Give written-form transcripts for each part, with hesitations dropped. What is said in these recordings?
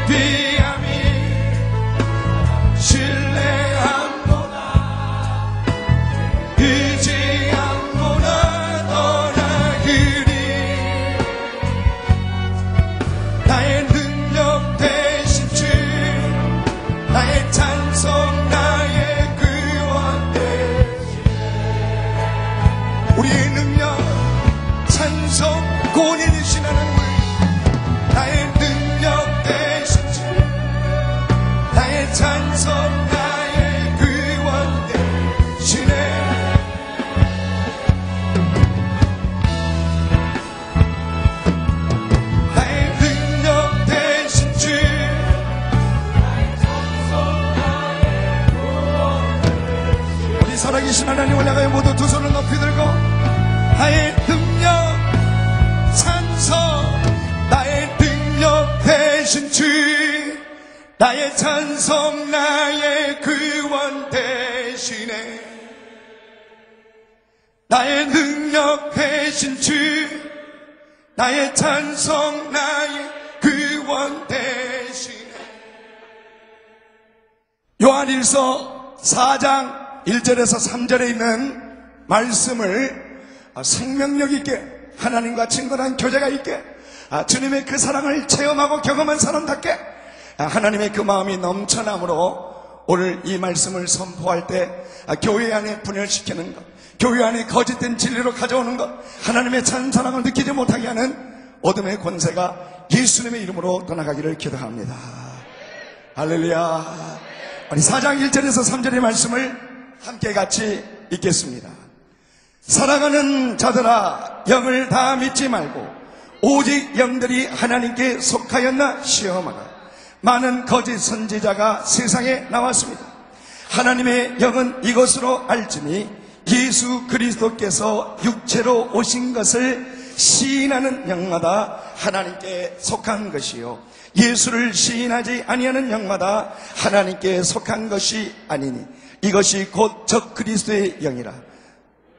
비함이 신뢰함보다 의지함보다 떠나기리 나의 능력 되신 주 나의 찬송 나의 구원 되시네 우리의 능력 찬송 고인이신 하나님 나의 능력 되신 주 나의 찬송 나의 구원 되시네 나의 능력 되신 주 나의 찬송 나의 구원 되시네 우리 살아계신 하나님을 향하여 모두 두 손을 높이 들고 나의 능력 찬송 나의 능력 되신 주 나의 찬송 나의 구원 되시네 나의 능력 되신 주 나의 찬송 나의 구원 되시네 요한일서 4장 1절에서 3절에 있는 말씀을 생명력 있게 하나님과 친근한 교제가 있게 주님의 그 사랑을 체험하고 경험한 사람답게 하나님의 그 마음이 넘쳐남으로 오늘 이 말씀을 선포할 때 교회 안에 분열시키는 것 교회 안에 거짓된 진리로 가져오는 것 하나님의 참 사랑을 느끼지 못하게 하는 어둠의 권세가 예수님의 이름으로 떠나가기를 기도합니다. 할렐루야. 우리 4장 1절에서 3절의 말씀을 함께 같이 읽겠습니다. 사랑하는 자들아 영을 다 믿지 말고 오직 영들이 하나님께 속하였나 시험하라. 많은 거짓 선지자가 세상에 나왔습니다. 하나님의 영은 이것으로 알지니 예수 그리스도께서 육체로 오신 것을 시인하는 영마다 하나님께 속한 것이요 예수를 시인하지 아니하는 영마다 하나님께 속한 것이 아니니 이것이 곧 적 그리스도의 영이라.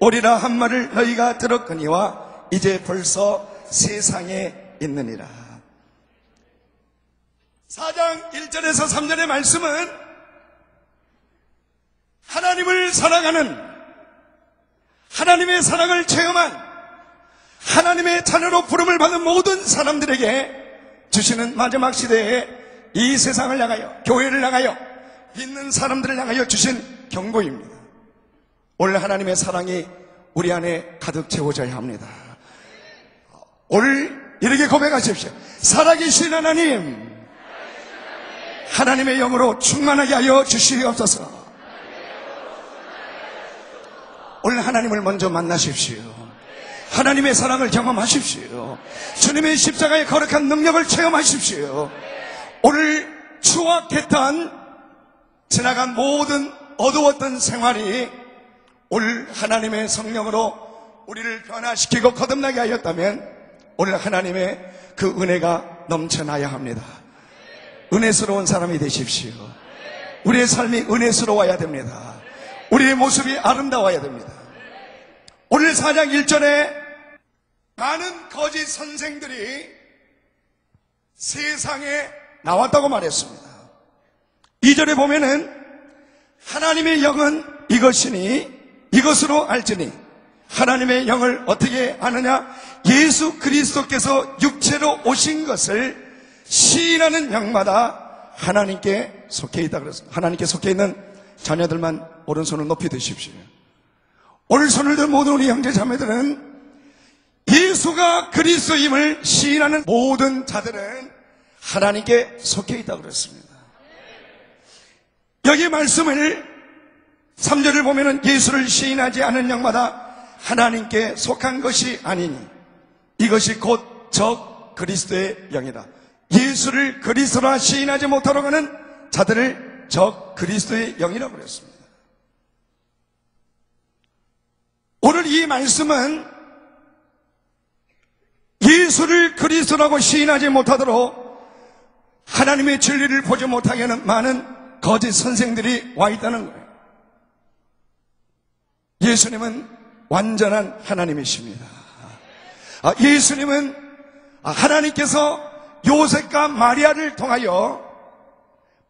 오리라 한 말을 너희가 들었거니와 이제 벌써 세상에 있느니라. 4장 1절에서 3절의 말씀은 하나님을 사랑하는 하나님의 사랑을 체험한 하나님의 자녀로 부름을 받은 모든 사람들에게 주시는 마지막 시대에 이 세상을 향하여 교회를 향하여 믿는 사람들을 향하여 주신 경고입니다. 오늘 하나님의 사랑이 우리 안에 가득 채워져야 합니다. 오늘 이렇게 고백하십시오. 살아계신 하나님, 하나님의 영으로 충만하게 하여 주시옵소서. 오늘 하나님을 먼저 만나십시오. 하나님의 사랑을 경험하십시오. 주님의 십자가의 거룩한 능력을 체험하십시오. 오늘 추악했던 지나간 모든 어두웠던 생활이 오늘 하나님의 성령으로 우리를 변화시키고 거듭나게 하였다면 오늘 하나님의 그 은혜가 넘쳐나야 합니다. 은혜스러운 사람이 되십시오. 우리의 삶이 은혜스러워야 됩니다. 우리의 모습이 아름다워야 됩니다. 오늘 4장 1절에 많은 거짓 선생들이 세상에 나왔다고 말했습니다. 2절에 보면은 하나님의 영은 이것이니 이것으로 알지니 하나님의 영을 어떻게 아느냐? 예수 그리스도께서 육체로 오신 것을 시인하는 영마다 하나님께 속해 있다 그랬습니다. 하나님께 속해 있는 자녀들만 오른손을 높이 드십시오. 오늘 손을 든 모든 우리 형제 자매들은 예수가 그리스도임을 시인하는 모든 자들은 하나님께 속해 있다 그랬습니다. 여기 말씀을 3절을 보면은 예수를 시인하지 않은 영마다 하나님께 속한 것이 아니니 이것이 곧 적 그리스도의 영이다. 예수를 그리스도라 시인하지 못하러 가는 자들을 적 그리스도의 영이라고 그랬습니다. 오늘 이 말씀은 예수를 그리스도라고 시인하지 못하도록 하나님의 진리를 보지 못하게 하는 많은 거짓 선생들이 와 있다는 거예요. 예수님은 완전한 하나님이십니다. 예수님은 하나님께서 요셉과 마리아를 통하여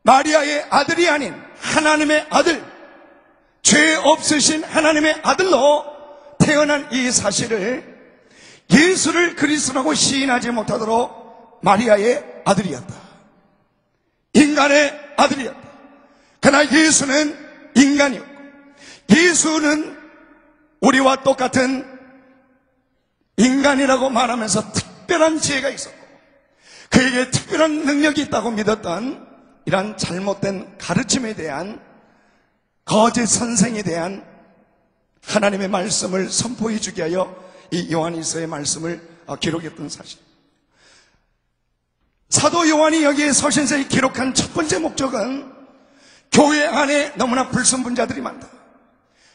마리아의 아들이 아닌 하나님의 아들, 죄 없으신 하나님의 아들로 태어난 이 사실을 예수를 그리스도라고 시인하지 못하도록 마리아의 아들이었다. 인간의 아들이었다. 그러나 예수는 인간이었고, 예수는 우리와 똑같은 인간이라고 말하면서 특별한 지혜가 있었고 그에게 특별한 능력이 있다고 믿었던 이러한 잘못된 가르침에 대한, 거짓 선생에 대한 하나님의 말씀을 선포해 주게 하여 이 요한일서의 말씀을 기록했던 사실. 사도 요한이 여기에 서신서에 기록한 첫 번째 목적은 교회 안에 너무나 불순분자들이 많다.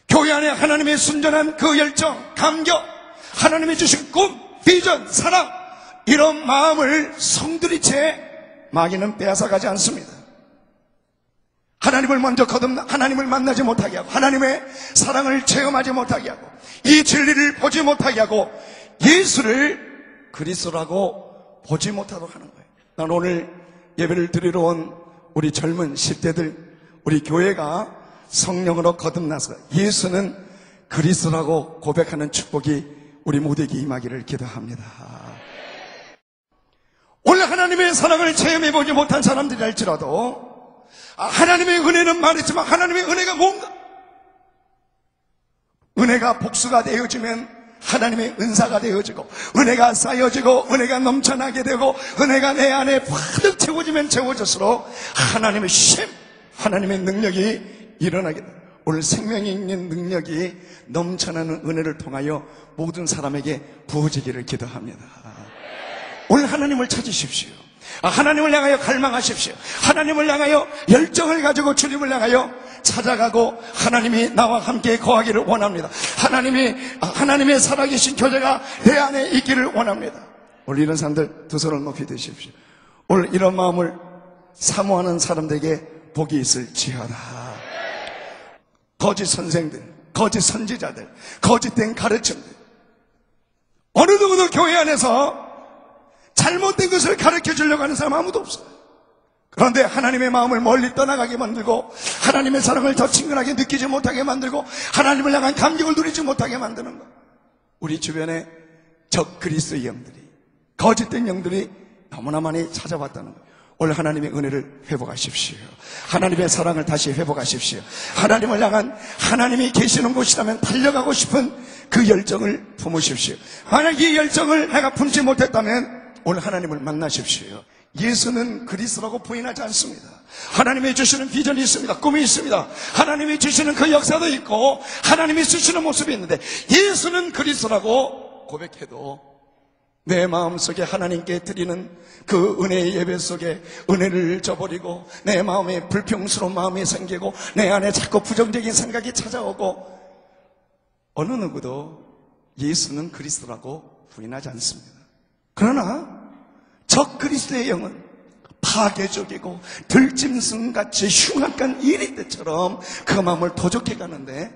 교회 안에 하나님의 순전한 그 열정, 감격, 하나님이 주신 꿈, 비전, 사랑, 이런 마음을 성들이 채 마귀는 빼앗아가지 않습니다. 하나님을 먼저 거듭나 하나님을 만나지 못하게 하고, 하나님의 사랑을 체험하지 못하게 하고, 이 진리를 보지 못하게 하고, 예수를 그리스도라고 보지 못하도록 하는 거예요. 난 오늘 예배를 드리러 온 우리 젊은 10대들, 우리 교회가 성령으로 거듭나서 예수는 그리스도라고 고백하는 축복이 우리 모두에게 임하기를 기도합니다. 오늘 하나님의 사랑을 체험해보지 못한 사람들이 할지라도 하나님의 은혜는 말했지만 하나님의 은혜가 뭔가? 은혜가 복수가 되어지면 하나님의 은사가 되어지고, 은혜가 쌓여지고, 은혜가 넘쳐나게 되고, 은혜가 내 안에 가득 채워지면 채워질수록 하나님의 심, 하나님의 능력이 일어나게 됩니다. 오늘 생명이 있는 능력이 넘쳐나는 은혜를 통하여 모든 사람에게 부어지기를 기도합니다. 오늘 하나님을 찾으십시오. 하나님을 향하여 갈망하십시오. 하나님을 향하여 열정을 가지고 주님을 향하여 찾아가고, 하나님이 나와 함께 거하기를 원합니다. 하나님의 살아계신 교제가 내 안에 있기를 원합니다. 오늘 이런 사람들 두 손을 높이 드십시오. 오늘 이런 마음을 사모하는 사람들에게 복이 있을지어다. 거짓 선생들, 거짓 선지자들, 거짓된 가르침들, 어느 누구도 교회 안에서 잘못된 것을 가르쳐 주려고 하는 사람 아무도 없어요. 그런데 하나님의 마음을 멀리 떠나가게 만들고, 하나님의 사랑을 더 친근하게 느끼지 못하게 만들고, 하나님을 향한 감격을 누리지 못하게 만드는 것. 우리 주변에 적 그리스도의 영들이, 거짓된 영들이 너무나 많이 찾아왔다는 거예요. 오늘 하나님의 은혜를 회복하십시오. 하나님의 사랑을 다시 회복하십시오. 하나님을 향한, 하나님이 계시는 곳이라면 달려가고 싶은 그 열정을 품으십시오. 만약 이 열정을 내가 품지 못했다면 오늘 하나님을 만나십시오. 예수는 그리스도라고 부인하지 않습니다. 하나님이 주시는 비전이 있습니다. 꿈이 있습니다. 하나님이 주시는 그 역사도 있고, 하나님이 주시는 모습이 있는데, 예수는 그리스도라고 고백해도 내 마음속에 하나님께 드리는 그 은혜의 예배 속에 은혜를 저버리고, 내 마음에 불평스러운 마음이 생기고, 내 안에 자꾸 부정적인 생각이 찾아오고, 어느 누구도 예수는 그리스도라고 부인하지 않습니다. 그러나 적 그리스도의 영은 파괴적이고 들짐승같이 흉악한 일이 때처럼 그 마음을 도적해 가는데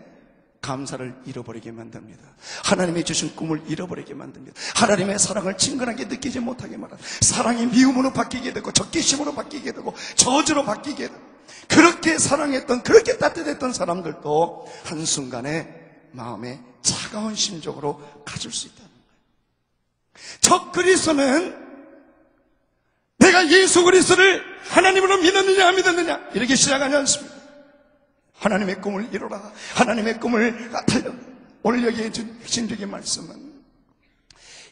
감사를 잃어버리게 만듭니다. 하나님이 주신 꿈을 잃어버리게 만듭니다. 하나님의 사랑을 친근하게 느끼지 못하게 말합니다. 사랑이 미움으로 바뀌게 되고, 적개심으로 바뀌게 되고, 저주로 바뀌게 되고, 그렇게 사랑했던, 그렇게 따뜻했던 사람들도 한순간에 마음에 차가운 심정으로 가질 수 있다는 거예요. 적 그리스도는 내가 예수 그리스도를 하나님으로 믿었느냐 안 믿었느냐 이렇게 시작하지 않습니다. 하나님의 꿈을 이루라, 하나님의 꿈을 달려. 오늘 여기에 준 핵심적인 말씀은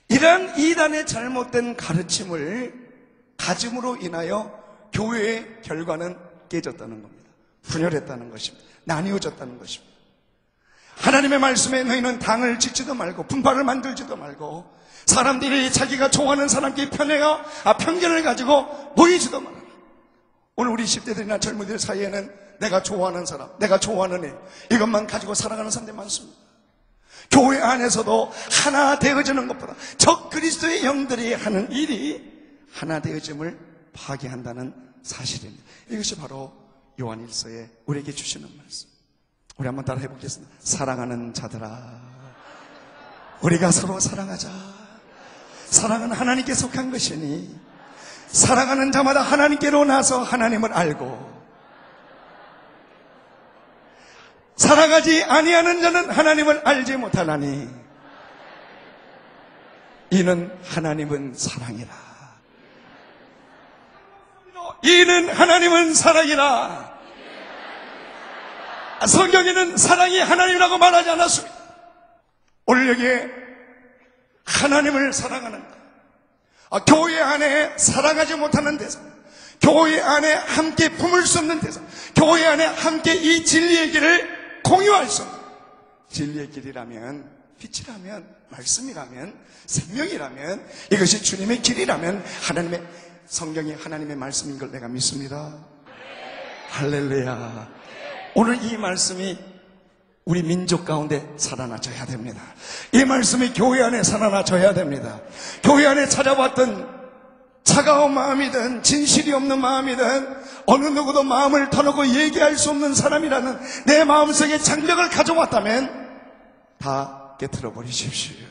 이러한 이단의 잘못된 가르침을 가짐으로 인하여 교회의 결과는 깨졌다는 겁니다. 분열했다는 것입니다. 나뉘어졌다는 것입니다. 하나님의 말씀에 너희는 당을 짓지도 말고 분파를 만들지도 말고, 사람들이 자기가 좋아하는 사람끼리 편견을 가지고 모이지도 말아라. 오늘 우리 10대들이나 젊은이들 사이에는 내가 좋아하는 사람, 내가 좋아하는 애, 이것만 가지고 살아가는 사람들이 많습니다. 교회 안에서도 하나 되어지는 것보다 적 그리스도의 영들이 하는 일이 하나 되어짐을 파괴한다는 사실입니다. 이것이 바로 요한일서에 우리에게 주시는 말씀. 우리 한번 따라 해보겠습니다. 사랑하는 자들아, 우리가 서로 사랑하자. 사랑은 하나님께 속한 것이니 사랑하는 자마다 하나님께로 나서 하나님을 알고 사랑하지 아니하는 자는 하나님을 알지 못하나니 이는 하나님은 사랑이라. 이는 하나님은 사랑이라. 성경에는 사랑이 하나님이라고 말하지 않았습니다. 오늘 여기에 하나님을 사랑하는 교회 안에 사랑하지 못하는 데서, 교회 안에 함께 품을 수 없는 데서, 교회 안에 함께 이 진리의 길을 공유할 수 없는, 진리의 길이라면, 빛이라면, 말씀이라면, 생명이라면, 이것이 주님의 길이라면 하나님의 성경이 하나님의 말씀인 걸 내가 믿습니다. 할렐루야. 오늘 이 말씀이 우리 민족 가운데 살아나져야 됩니다. 이 말씀이 교회 안에 살아나져야 됩니다. 교회 안에 찾아왔던 차가운 마음이든 진실이 없는 마음이든 어느 누구도 마음을 터놓고 얘기할 수 없는 사람이라는 내 마음속에 장벽을 가져왔다면 다 깨트려 버리십시오.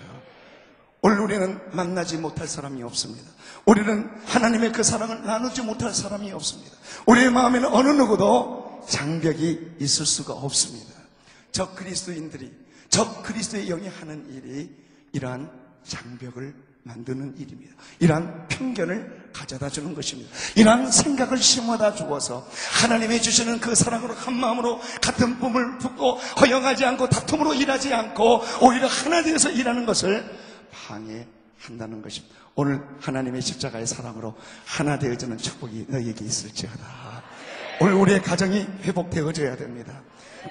오늘 우리는 만나지 못할 사람이 없습니다. 우리는 하나님의 그 사랑을 나누지 못할 사람이 없습니다. 우리의 마음에는 어느 누구도 장벽이 있을 수가 없습니다. 적 그리스도인들이, 적 그리스도의 영이 하는 일이 이러한 장벽을 만드는 일입니다. 이러한 편견을 가져다 주는 것입니다. 이러한 생각을 심어다 주어서 하나님이 주시는 그 사랑으로 한 마음으로 같은 품을 품고 허영하지 않고 다툼으로 일하지 않고 오히려 하나 되어서 일하는 것을 방해한다는 것입니다. 오늘 하나님의 십자가의 사랑으로 하나 되어지는 축복이 너희에게 있을지어다. 오늘 우리의 가정이 회복되어져야 됩니다.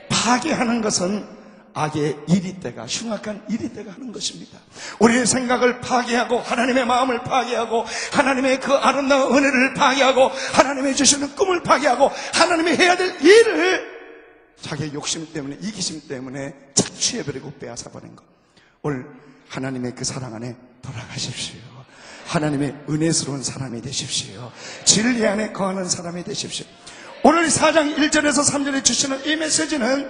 파괴하는 것은 악의 이리때가, 흉악한 이리때가 하는 것입니다. 우리의 생각을 파괴하고 하나님의 마음을 파괴하고 하나님의 그 아름다운 은혜를 파괴하고 하나님의 주시는 꿈을 파괴하고 하나님이 해야 될 일을 자기의 욕심 때문에, 이기심 때문에 착취해버리고 빼앗아버린 것. 오늘 하나님의 그 사랑 안에 돌아가십시오. 하나님의 은혜스러운 사람이 되십시오. 진리 안에 거하는 사람이 되십시오. 오늘 4장 1절에서 3절에 주시는 이 메시지는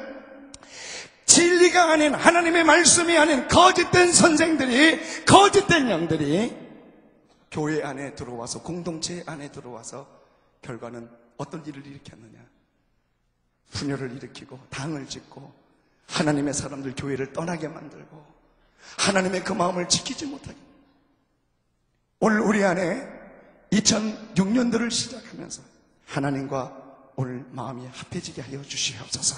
진리가 아닌, 하나님의 말씀이 아닌 거짓된 선생들이, 거짓된 영들이 교회 안에 들어와서, 공동체 안에 들어와서 결과는 어떤 일을 일으켰느냐? 분열을 일으키고 당을 짓고 하나님의 사람들 교회를 떠나게 만들고 하나님의 그 마음을 지키지 못하게. 오늘 우리 안에 2006년도를 시작하면서 하나님과 오늘 마음이 합해지게 하여 주시옵소서.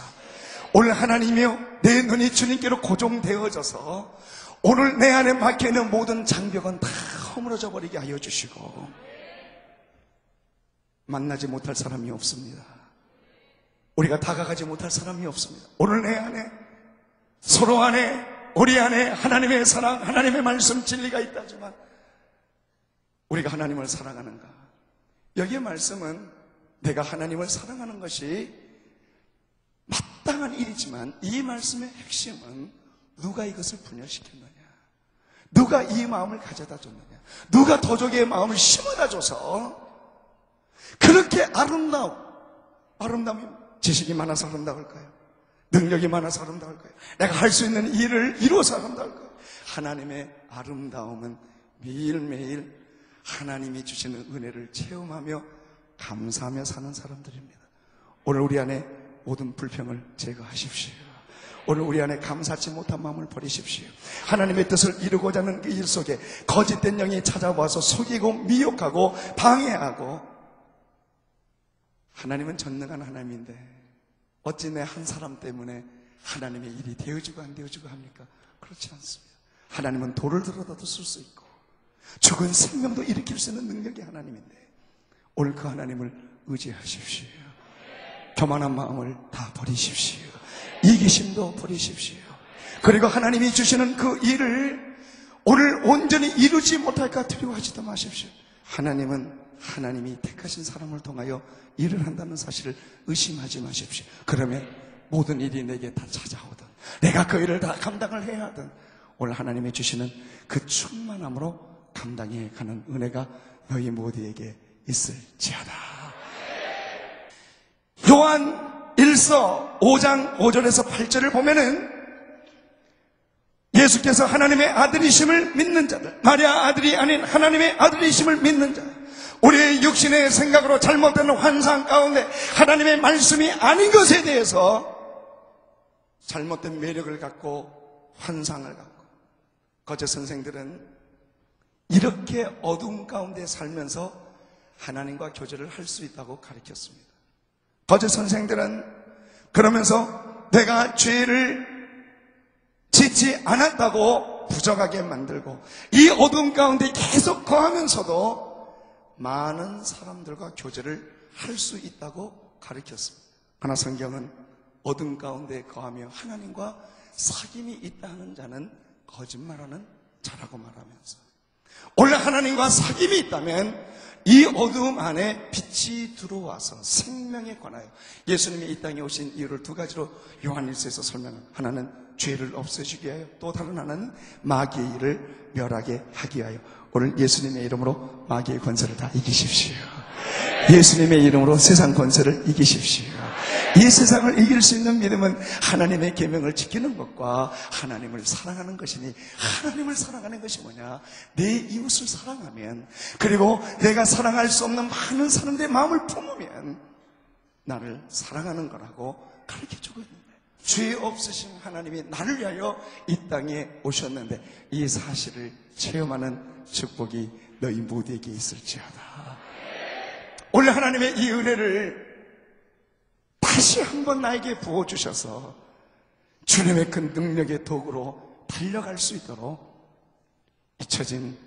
오늘 하나님이여, 내 눈이 주님께로 고정되어져서 오늘 내 안에 막혀있는 모든 장벽은 다 허물어져 버리게 하여 주시고, 만나지 못할 사람이 없습니다. 우리가 다가가지 못할 사람이 없습니다. 오늘 내 안에, 서로 안에, 우리 안에 하나님의 사랑, 하나님의 말씀, 진리가 있다지만 우리가 하나님을 사랑하는가? 여기의 말씀은 내가 하나님을 사랑하는 것이 마땅한 일이지만 이 말씀의 핵심은 누가 이것을 분열시켰느냐? 누가 이 마음을 가져다 줬느냐? 누가 도적의 마음을 심어다 줘서 그렇게 아름다움이 지식이 많아서 아름다울까요? 능력이 많아서 아름다울까요? 내가 할 수 있는 일을 이루어서 아름다울까요? 하나님의 아름다움은 매일매일 하나님이 주시는 은혜를 체험하며 감사하며 사는 사람들입니다. 오늘 우리 안에 모든 불평을 제거하십시오. 오늘 우리 안에 감사치 못한 마음을 버리십시오. 하나님의 뜻을 이루고자 하는 그 일 속에 거짓된 영이 찾아와서 속이고 미혹하고 방해하고, 하나님은 전능한 하나님인데 어찌 내 한 사람 때문에 하나님의 일이 되어지고 안 되어지고 합니까? 그렇지 않습니다. 하나님은 돌을 들어다도 쓸 수 있고 죽은 생명도 일으킬 수 있는 능력이 하나님인데 오늘 그 하나님을 의지하십시오. 교만한 마음을 다 버리십시오. 이기심도 버리십시오. 그리고 하나님이 주시는 그 일을 오늘 온전히 이루지 못할까 두려워하지도 마십시오. 하나님은 하나님이 택하신 사람을 통하여 일을 한다는 사실을 의심하지 마십시오. 그러면 모든 일이 내게 다 찾아오든 내가 그 일을 다 감당을 해야 하든 오늘 하나님이 주시는 그 충만함으로 감당해 가는 은혜가 너희 모두에게 있을지어다. 요한 1서 5장 5절에서 8절을 보면은 예수께서 하나님의 아들이심을 믿는 자들, 마리아 아들이 아닌 하나님의 아들이심을 믿는 자, 우리의 육신의 생각으로 잘못된 환상 가운데 하나님의 말씀이 아닌 것에 대해서 잘못된 매력을 갖고 환상을 갖고, 거짓 선생들은 이렇게 어두운 가운데 살면서 하나님과 교제를 할 수 있다고 가르쳤습니다. 거짓 선생들은 그러면서 내가 죄를 짓지 않았다고 부정하게 만들고, 이 어두운 가운데 계속 거하면서도 많은 사람들과 교제를 할 수 있다고 가르쳤습니다. 그러나 성경은 어둠 가운데 거하며 하나님과 사귐이 있다 하는 자는 거짓말하는 자라고 말하면서, 원래 하나님과 사귐이 있다면 이 어두움 안에 빛이 들어와서 생명에 관하여, 예수님이 이 땅에 오신 이유를 두 가지로 요한일서에서 설명합니다. 하나는 죄를 없애주기 위하여, 또 다른 하나는 마귀의 일을 멸하게 하기 위하여. 오늘 예수님의 이름으로 마귀의 권세를 다 이기십시오. 예수님의 이름으로 세상 권세를 이기십시오. 이 세상을 이길 수 있는 믿음은 하나님의 계명을 지키는 것과 하나님을 사랑하는 것이니, 하나님을 사랑하는 것이 뭐냐? 내 이웃을 사랑하면, 그리고 내가 사랑할 수 없는 많은 사람들의 마음을 품으면 나를 사랑하는 거라고 가르쳐주고 있는 거예요. 죄 없으신 하나님이 나를 위하여 이 땅에 오셨는데, 이 사실을 체험하는 축복이 너희 모두에게 있을지어다. 원래 하나님의 이 은혜를 다시 한번 나에게 부어주셔서 주님의 그 능력의 도구로 달려갈 수 있도록 잊혀진,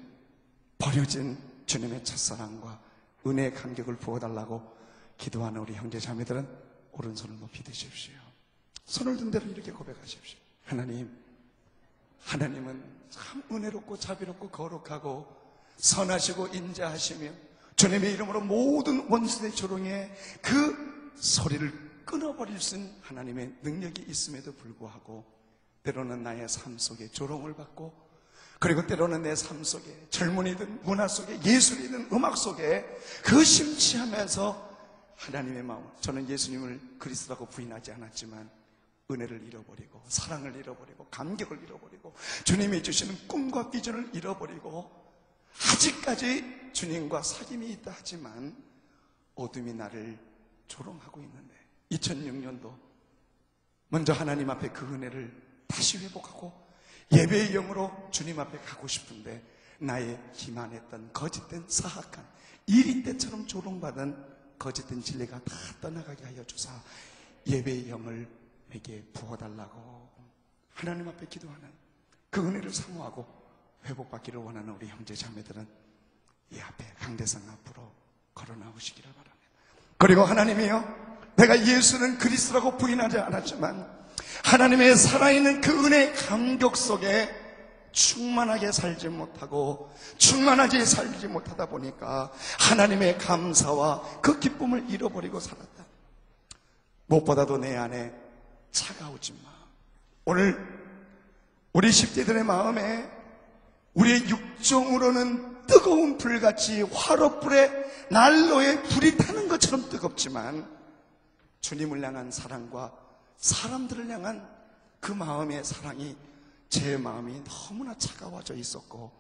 버려진 주님의 첫사랑과 은혜의 감격을 부어달라고 기도하는 우리 형제 자매들은 오른손을 높이 드십시오. 손을 든 대로 이렇게 고백하십시오. 하나님, 하나님은 참 은혜롭고 자비롭고 거룩하고 선하시고 인자하시며, 주님의 이름으로 모든 원수의 조롱에 그 소리를 끊어버릴 수 있는 하나님의 능력이 있음에도 불구하고, 때로는 나의 삶 속에 조롱을 받고, 그리고 때로는 내 삶 속에 젊은이든 문화 속에 예술이든 음악 속에 그 심취하면서 하나님의 마음, 저는 예수님을 그리스도라고 부인하지 않았지만 은혜를 잃어버리고, 사랑을 잃어버리고, 감격을 잃어버리고, 주님이 주시는 꿈과 비전을 잃어버리고, 아직까지 주님과 사귐이 있다 하지만 어둠이 나를 조롱하고 있는데, 2006년도 먼저 하나님 앞에 그 은혜를 다시 회복하고 예배의 영으로 주님 앞에 가고 싶은데, 나의 기만했던 거짓된 사악한 이리 때처럼 조롱받은 거짓된 진리가 다 떠나가게 하여 주사 예배의 영을 내게 부어달라고 하나님 앞에 기도하는 그 은혜를 사모하고 회복받기를 원하는 우리 형제 자매들은 이 앞에 강대상 앞으로 걸어 나오시기를 바랍니다. 그리고 하나님이여, 내가 예수는 그리스도라고 부인하지 않았지만 하나님의 살아있는 그 은혜의 감격 속에 충만하게 살지 못하고 충만하게 살지 못하다 보니까 하나님의 감사와 그 기쁨을 잃어버리고 살았다. 무엇보다도 내 안에 차가우지 마. 오늘 우리 10대들의 마음에 우리의 육정으로는 뜨거운 불같이 화롯불에 난로에 불이 타는 것처럼 뜨겁지만, 주님을 향한 사랑과 사람들을 향한 그 마음의 사랑이 제 마음이 너무나 차가워져 있었고,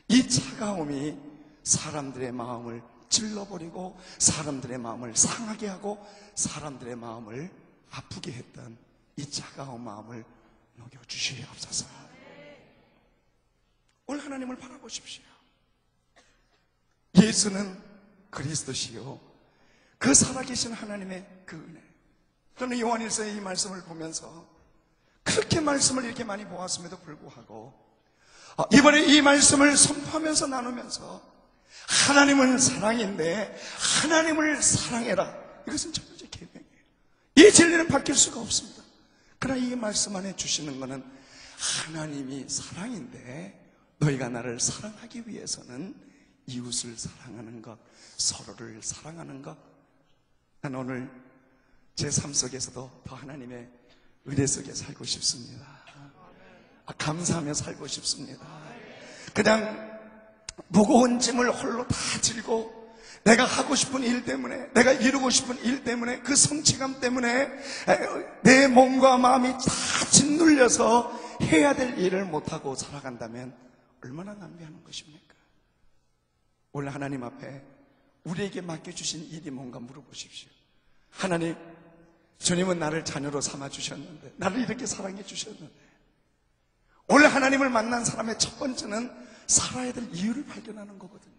이 차가움이 사람들의 마음을 찔러버리고 사람들의 마음을 상하게 하고 사람들의 마음을 아프게 했던 이 차가운 마음을 녹여주시옵소서. 오늘 하나님을 바라보십시오. 예수는 그리스도시요, 그 살아계신 하나님의 그 은혜. 저는 요한일서의 이 말씀을 보면서 그렇게 말씀을 이렇게 많이 보았음에도 불구하고 이번에 이 말씀을 선포하면서 나누면서 하나님은 사랑인데 하나님을 사랑해라, 이것은 첫 번째 계명이에요. 이 진리는 바뀔 수가 없습니다. 그러나 이 말씀 안에 주시는 것은 하나님이 사랑인데 너희가 나를 사랑하기 위해서는 이웃을 사랑하는 것, 서로를 사랑하는 것. 난 오늘 제 삶 속에서도 더 하나님의 은혜 속에 살고 싶습니다. 감사하며 살고 싶습니다. 그냥 무거운 짐을 홀로 다 지고 내가 하고 싶은 일 때문에, 내가 이루고 싶은 일 때문에, 그 성취감 때문에 내 몸과 마음이 다 짓눌려서 해야 될 일을 못하고 살아간다면 얼마나 낭비하는 것입니까? 오늘 하나님 앞에 우리에게 맡겨주신 일이 뭔가 물어보십시오. 하나님, 주님은 나를 자녀로 삼아주셨는데, 나를 이렇게 사랑해 주셨는데, 오늘 하나님을 만난 사람의 첫 번째는 살아야 될 이유를 발견하는 거거든요.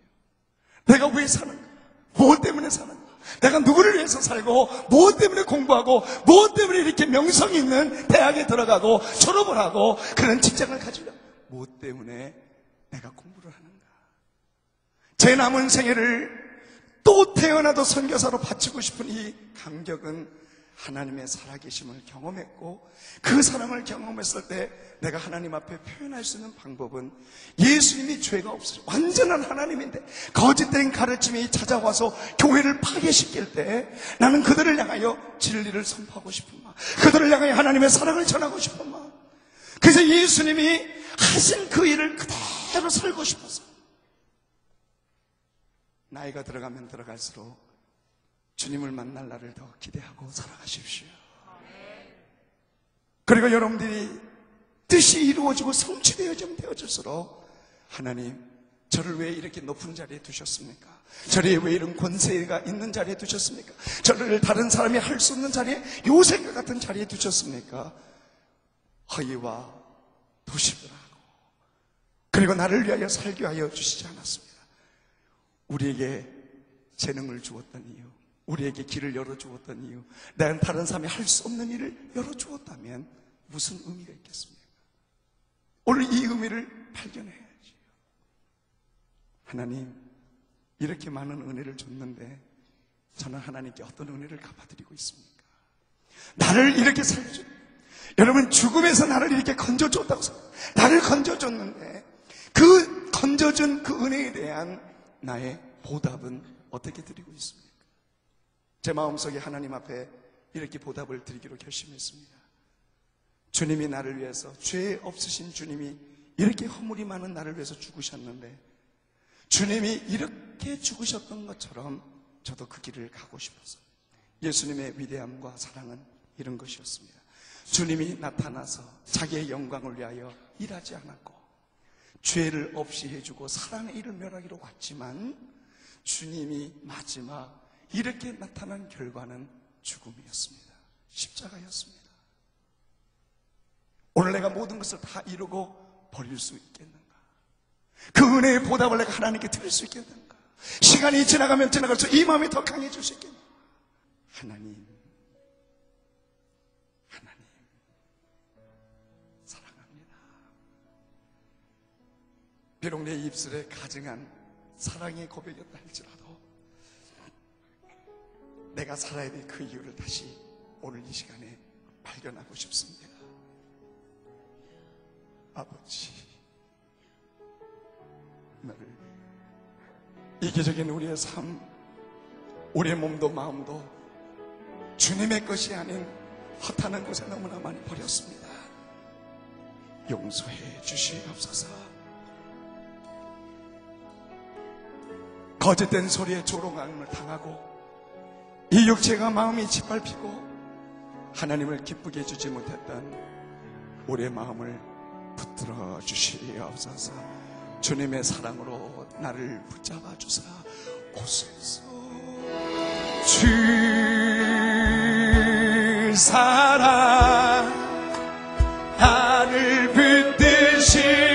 내가 왜 사는가? 무엇 때문에 사는가? 내가 누구를 위해서 살고, 무엇 때문에 공부하고, 무엇 때문에 이렇게 명성이 있는 대학에 들어가고, 졸업을 하고, 그런 직장을 가지려, 무엇 때문에 내가 공부를 하는가? 제 남은 생애를 또 태어나도 선교사로 바치고 싶은 이 감격은 하나님의 살아계심을 경험했고, 그 사랑을 경험했을 때 내가 하나님 앞에 표현할 수 있는 방법은, 예수님이 죄가 없으시고 완전한 하나님인데 거짓된 가르침이 찾아와서 교회를 파괴시킬 때 나는 그들을 향하여 진리를 선포하고 싶은 마음, 그들을 향하여 하나님의 사랑을 전하고 싶은 마음, 그래서 예수님이 하신 그 일을 그대로 살고 싶어서, 나이가 들어가면 들어갈수록 주님을 만날 날을 더 기대하고 살아가십시오. 그리고 여러분들이 뜻이 이루어지고 성취되어질수록, 하나님, 저를 왜 이렇게 높은 자리에 두셨습니까? 저를 왜 이런 권세가 있는 자리에 두셨습니까? 저를 다른 사람이 할 수 없는 자리에, 요셉과 같은 자리에 두셨습니까? 허위와 도식을 하고, 그리고 나를 위하여 살게 하여 주시지 않았습니다. 우리에게 재능을 주었던 이유, 우리에게 길을 열어주었던 이유, 내가 다른 사람이 할 수 없는 일을 열어주었다면 무슨 의미가 있겠습니까? 오늘 이 의미를 발견해야지요. 하나님, 이렇게 많은 은혜를 줬는데 저는 하나님께 어떤 은혜를 갚아드리고 있습니까? 나를 이렇게 살려줘, 여러분, 죽음에서 나를 이렇게 건져줬다고 생각해요. 나를 건져줬는데 그 건져준 그 은혜에 대한 나의 보답은 어떻게 드리고 있습니까? 제 마음속에 하나님 앞에 이렇게 보답을 드리기로 결심했습니다. 주님이 나를 위해서, 죄 없으신 주님이 이렇게 허물이 많은 나를 위해서 죽으셨는데, 주님이 이렇게 죽으셨던 것처럼 저도 그 길을 가고 싶어서, 예수님의 위대함과 사랑은 이런 것이었습니다. 주님이 나타나서 자기의 영광을 위하여 일하지 않았고, 죄를 없이 해주고 사랑의 일을 멸하기로 왔지만, 주님이 마지막 이렇게 나타난 결과는 죽음이었습니다. 십자가였습니다. 오늘 내가 모든 것을 다 이루고 버릴 수 있겠는가? 그 은혜의 보답을 내가 하나님께 드릴 수 있겠는가? 시간이 지나가면 지나갈수록 이 마음이 더 강해질 수 있겠는가? 하나님, 사랑합니다. 비록 내 입술에 가증한 사랑의 고백이었다 할지라도 내가 살아야 될 그 이유를 다시 오늘 이 시간에 발견하고 싶습니다. 아버지, 나를 이기적인 우리의 삶, 우리의 몸도 마음도 주님의 것이 아닌 헛하는 곳에 너무나 많이 버렸습니다. 용서해 주시옵소서. 거짓된 소리에 조롱함을 당하고 이 육체가 마음이 짓밟히고 하나님을 기쁘게 해주지 못했던 우리의 마음을 붙들어 주시옵소서. 주님의 사랑으로 나를 붙잡아 주사 오소서. 주 사랑 나를 붙드시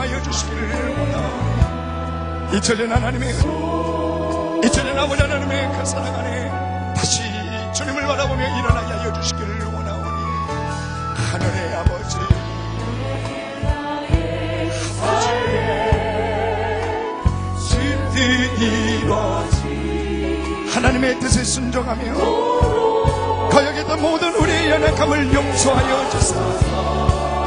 임하여 주시기를 원하오니 잊혀진 하나님의 잊혀진 아버지 하나님의 그 사랑 안에 다시 주님을 바라보며 일어나게 하여 주시기를 원하오니 하늘의 아버지 하나님의 뜻에 순종하며 거역에 있던 모든 우리의 연약함을 용서하여 주사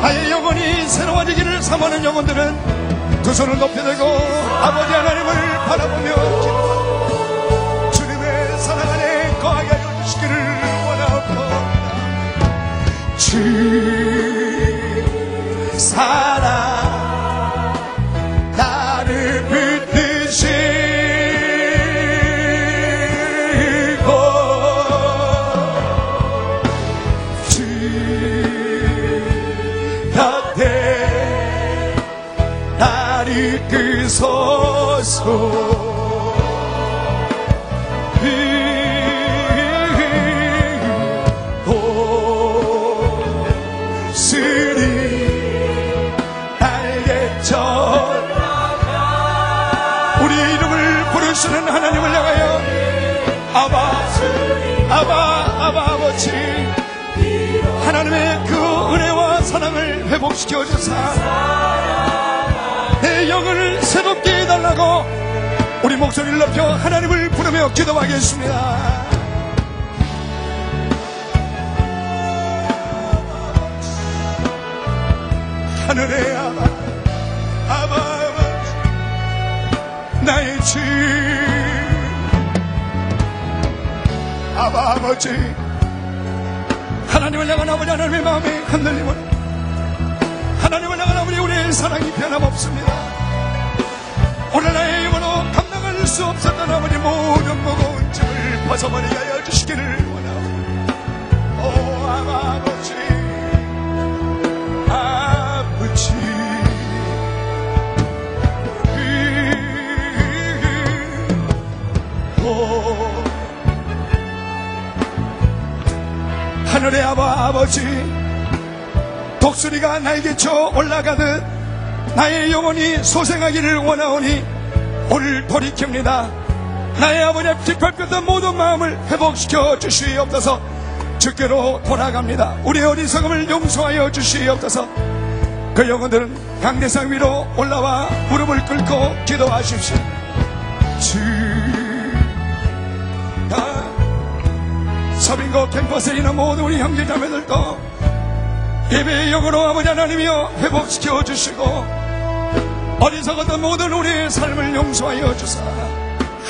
나의 영혼이 새로워지기를 사모하는 영혼들은 두 손을 높여들고 아버지 하나님을 바라보며 기도하고 주님의 사랑 안에 거하게 하여 주시기를 원하옵니다. 주 사랑 나를 붙드시 이끄소서 이곳으리 알겠죠. 우리 이름을 부르시는 하나님을 향하여 아바 아버지 하나님의 그 은혜와 사랑을 회복시켜 주사 내 영을 새롭게 해달라고 우리 목소리를 높여 하나님을 부르며 기도하겠습니다. 하늘의 아바 나의 주 아버지 하나님을 향한 아버지 하나님의 마음에 흔들림을 하나님을 향한 우리의 사랑이 변함없습니다. 오늘 나의 영으로 감당할 수 없었던 아버지 모든 무거운 짐을 벗어버리게 하여 주시기를 원하옵니다. 오 아버지 하늘의 아버지 독수리가 날개쳐 올라가듯 나의 영혼이 소생하기를 원하오니 오늘 돌이킵니다. 나의 아버지 뒷밟혔던 모든 마음을 회복시켜 주시옵소서. 주께로 돌아갑니다. 우리의 어리석음을 용서하여 주시옵소서. 그 영혼들은 강대상 위로 올라와 무릎을 꿇고 기도하십시오. 서빙고 캠퍼스에 있는 모든 우리 형제자매들도 예배의 영으로 아버지 하나님이여 회복시켜 주시고 어리석었던 모든 우리의 삶을 용서하여 주사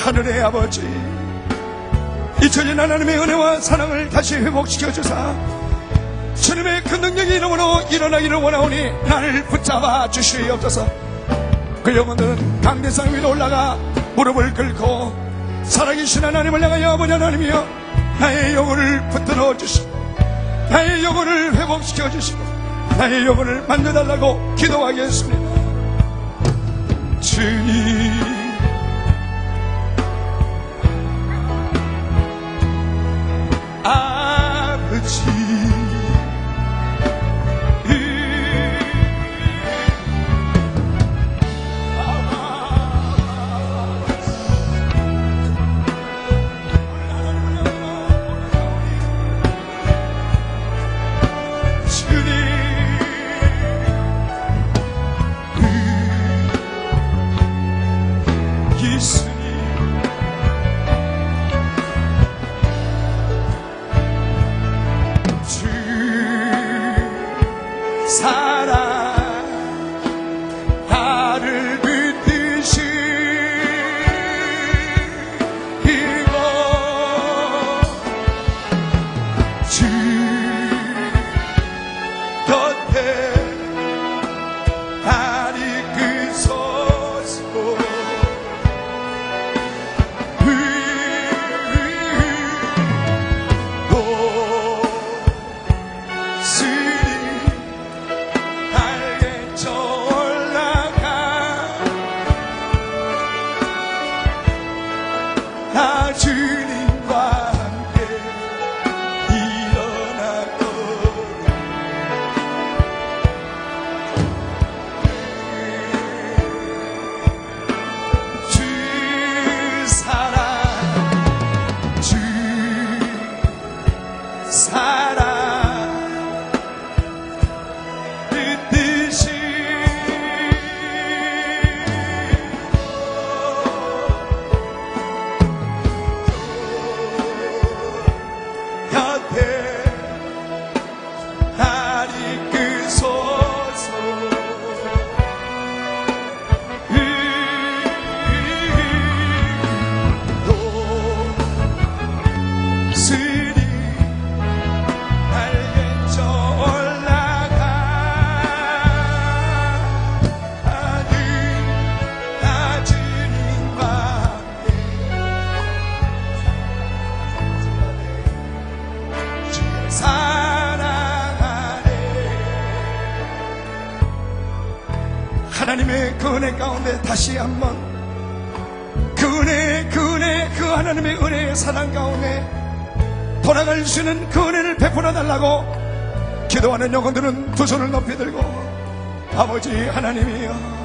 하늘의 아버지 잊혀진 하나님의 은혜와 사랑을 다시 회복시켜 주사 주님의 큰 능력의 이름으로 일어나기를 원하오니 나를 붙잡아 주시옵소서. 그 영혼들은 강대상 위로 올라가 무릎을 꿇고 살아계신 하나님을 향하여 아버지 하나님이여 나의 영혼을 붙들어 주시고 나의 영혼을 회복시켜 주시고 나의 영혼을 만져달라고 기도하겠습니다. 주님 아버지 가운데 다시 한번 그 은혜, 그 하나님의 은혜의 사랑 가운데 돌아갈 수 있는 그 은혜를 베풀어 달라고 기도하는 영혼들은 두 손을 높이 들고, 아버지 하나님이여,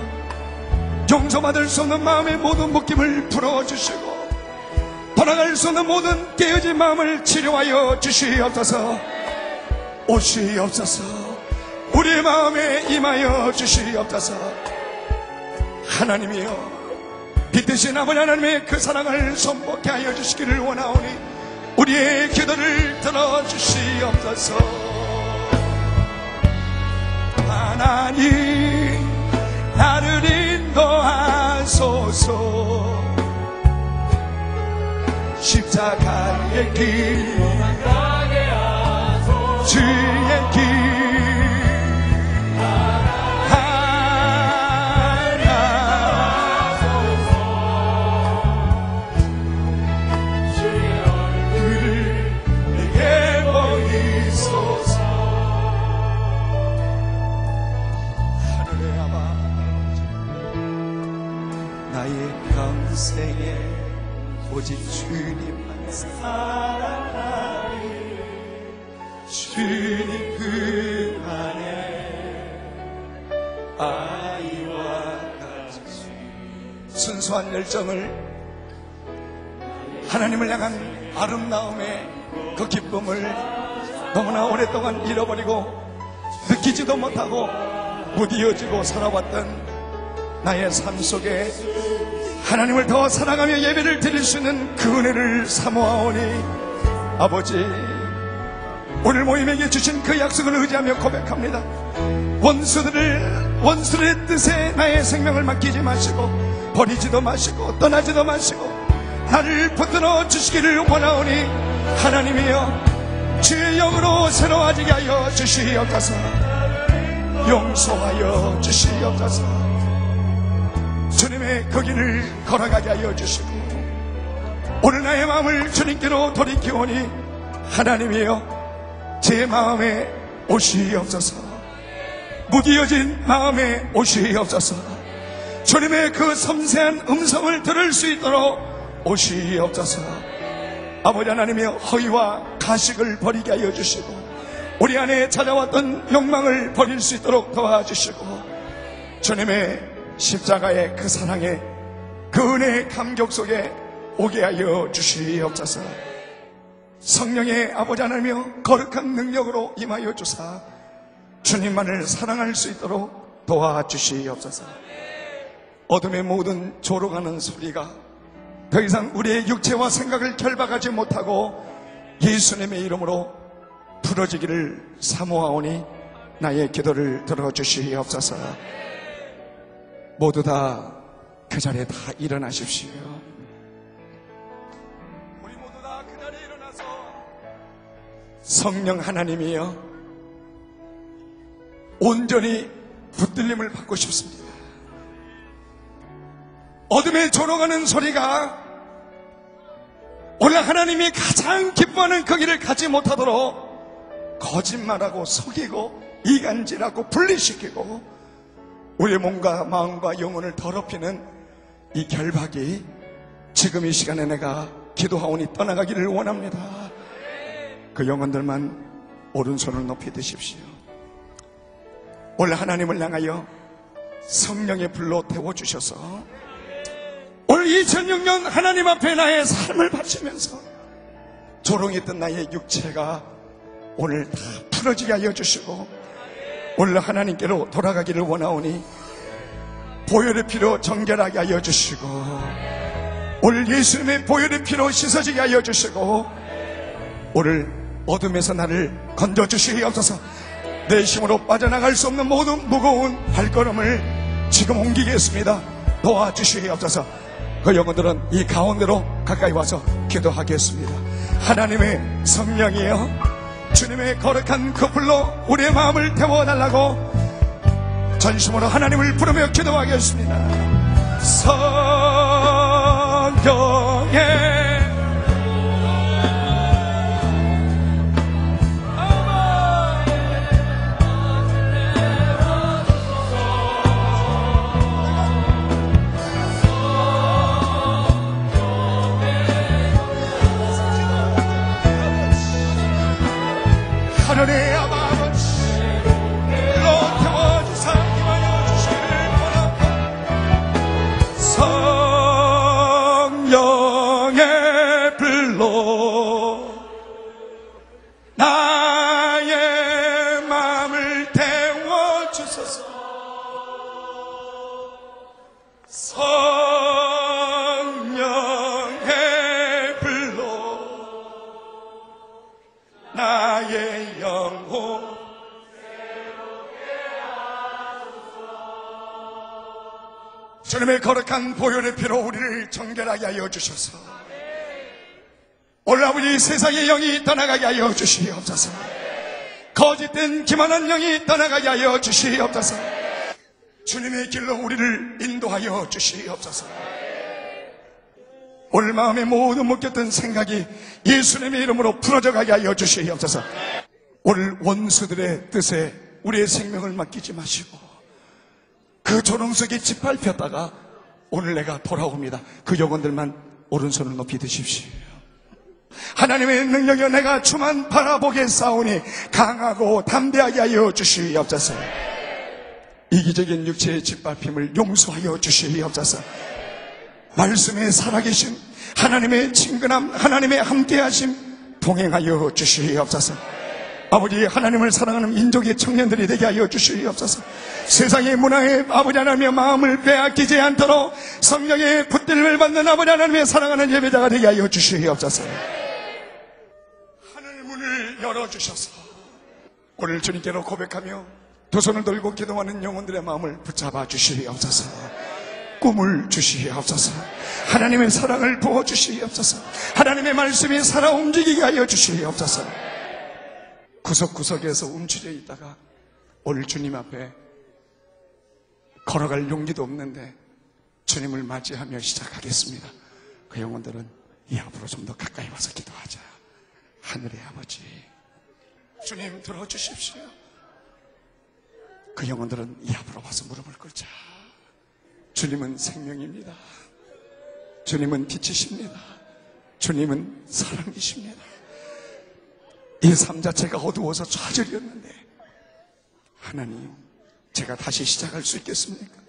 용서받을 수 없는 마음의 모든 묶임을 풀어주시고 돌아갈 수 없는 모든 깨어진 마음을 치료하여 주시옵소서. 오시옵소서. 우리의 마음에 임하여 주시옵소서. 하나님이여, 빛되신 아버지 하나님의 그 사랑을 손꼽게 하여 주시기를 원하오니 우리의 기도를 들어주시옵소서. 하나님, 나를 인도하소서. 십자가의 길, 주의 길, 주의 얼굴 내게 보이소서. 하늘의 아버지, 나의 평생에 오직 주님만 사랑하리. 주님 그 안에 아이와 같이 순수한 열정을, 하나님을 향한 아름다움의 그 기쁨을 너무나 오랫동안 잃어버리고 느끼지도 못하고 무디어지고 살아왔던 나의 삶 속에 하나님을 더 사랑하며 예배를 드릴 수 있는 그 은혜를 사모하오니 아버지, 오늘 모임에게 주신 그 약속을 의지하며 고백합니다. 원수들의 뜻에 나의 생명을 맡기지 마시고 버리지도 마시고 떠나지도 마시고 나를 붙들어 주시기를 원하오니 하나님이여, 주의 영으로 새로워지게 하여 주시옵소서. 용서하여 주시옵소서. 주님의 그 길을 걸어가게 하여 주시고 오늘 나의 마음을 주님께로 돌이키오니 하나님이여, 제 마음에 오시옵소서. 무디어진 마음에 오시옵소서. 주님의 그 섬세한 음성을 들을 수 있도록 오시옵소서. 아버지 하나님이여, 허위와 가식을 버리게 하여 주시고 우리 안에 찾아왔던 욕망을 버릴 수 있도록 도와주시고 주님의 십자가의 그 사랑의 그 은혜의 감격 속에 오게 하여 주시옵소서. 성령의 아버지 하나님이여, 거룩한 능력으로 임하여 주사 주님만을 사랑할 수 있도록 도와주시옵소서. 어둠의 모든 조롱하는 소리가 더 이상 우리의 육체와 생각을 결박하지 못하고 예수님의 이름으로 풀어지기를 사모하오니 나의 기도를 들어주시옵소서. 모두 다 그 자리에 다 일어나십시오. 우리 모두 다 그 자리에 일어나서 성령 하나님이여, 온전히 붙들림을 받고 싶습니다. 어둠에 조롱하는 소리가 오늘 하나님이 가장 기뻐하는 그 길을 가지 못하도록 거짓말하고 속이고 이간질하고 분리시키고 우리의 몸과 마음과 영혼을 더럽히는 이 결박이 지금 이 시간에 내가 기도하오니 떠나가기를 원합니다. 그 영혼들만 오른손을 높이 드십시오. 오늘 하나님을 향하여 성령의 불로 태워주셔서 올 2006년 하나님 앞에 나의 삶을 바치면서 조롱했던 나의 육체가 오늘 다 풀어지게 하여 주시고 오늘 하나님께로 돌아가기를 원하오니 보혈의 피로 정결하게 하여 주시고 오늘 예수님의 보혈의 피로 씻어지게 하여 주시고 오늘 어둠에서 나를 건져주시옵소서. 내 힘으로 빠져나갈 수 없는 모든 무거운 발걸음을 지금 옮기겠습니다. 도와주시옵소서. 그 영혼들은 이 가운데로 가까이 와서 기도하겠습니다. 하나님의 성령이여, 주님의 거룩한 그 불로 우리의 마음을 태워달라고 전심으로 하나님을 부르며 기도하겠습니다. 성령의 주님의 거룩한 보혈의 피로 우리를 정결하게 하여 주셔서 오늘 아버지 세상의 영이 떠나가게 하여 주시옵소서. 거짓된 기만한 영이 떠나가게 하여 주시옵소서. 주님의 길로 우리를 인도하여 주시옵소서. 오늘 마음에 모두 묶였던 생각이 예수님의 이름으로 풀어져 가게 하여 주시옵소서. 오늘 원수들의 뜻에 우리의 생명을 맡기지 마시고 그 조롱석에 짓밟혔다가 오늘 내가 돌아옵니다. 그 영혼들만 오른손을 높이 드십시오. 하나님의 능력이여 내가 주만 바라보게 싸우니 강하고 담대하게 하여 주시옵소서. 이기적인 육체의 짓밟힘을 용서하여 주시옵소서. 말씀에 살아계신 하나님의 친근함, 하나님의 함께하심 동행하여 주시옵소서. 아버지 하나님을 사랑하는 민족의 청년들이 되게 하여 주시옵소서. 세상의 문화에 아버지 하나님의 마음을 빼앗기지 않도록 성령의 붙들림을 받는 아버지 하나님의 사랑하는 예배자가 되게 하여 주시옵소서. 하늘 문을 열어주셔서 오늘 주님께로 고백하며 두 손을 들고 기도하는 영혼들의 마음을 붙잡아 주시옵소서. 꿈을 주시옵소서. 하나님의 사랑을 부어주시옵소서. 하나님의 말씀이 살아 움직이게 하여 주시옵소서. 구석구석에서 움츠려 있다가 오늘 주님 앞에 걸어갈 용기도 없는데 주님을 맞이하며 시작하겠습니다. 그 영혼들은 이 앞으로 좀 더 가까이 와서 기도하자. 하늘의 아버지 주님 들어주십시오. 그 영혼들은 이 앞으로 와서 무릎을 꿇자. 주님은 생명입니다. 주님은 빛이십니다. 주님은 사랑이십니다. 이 삶 자체가 어두워서 좌절이었는데 하나님 제가 다시 시작할 수 있겠습니까?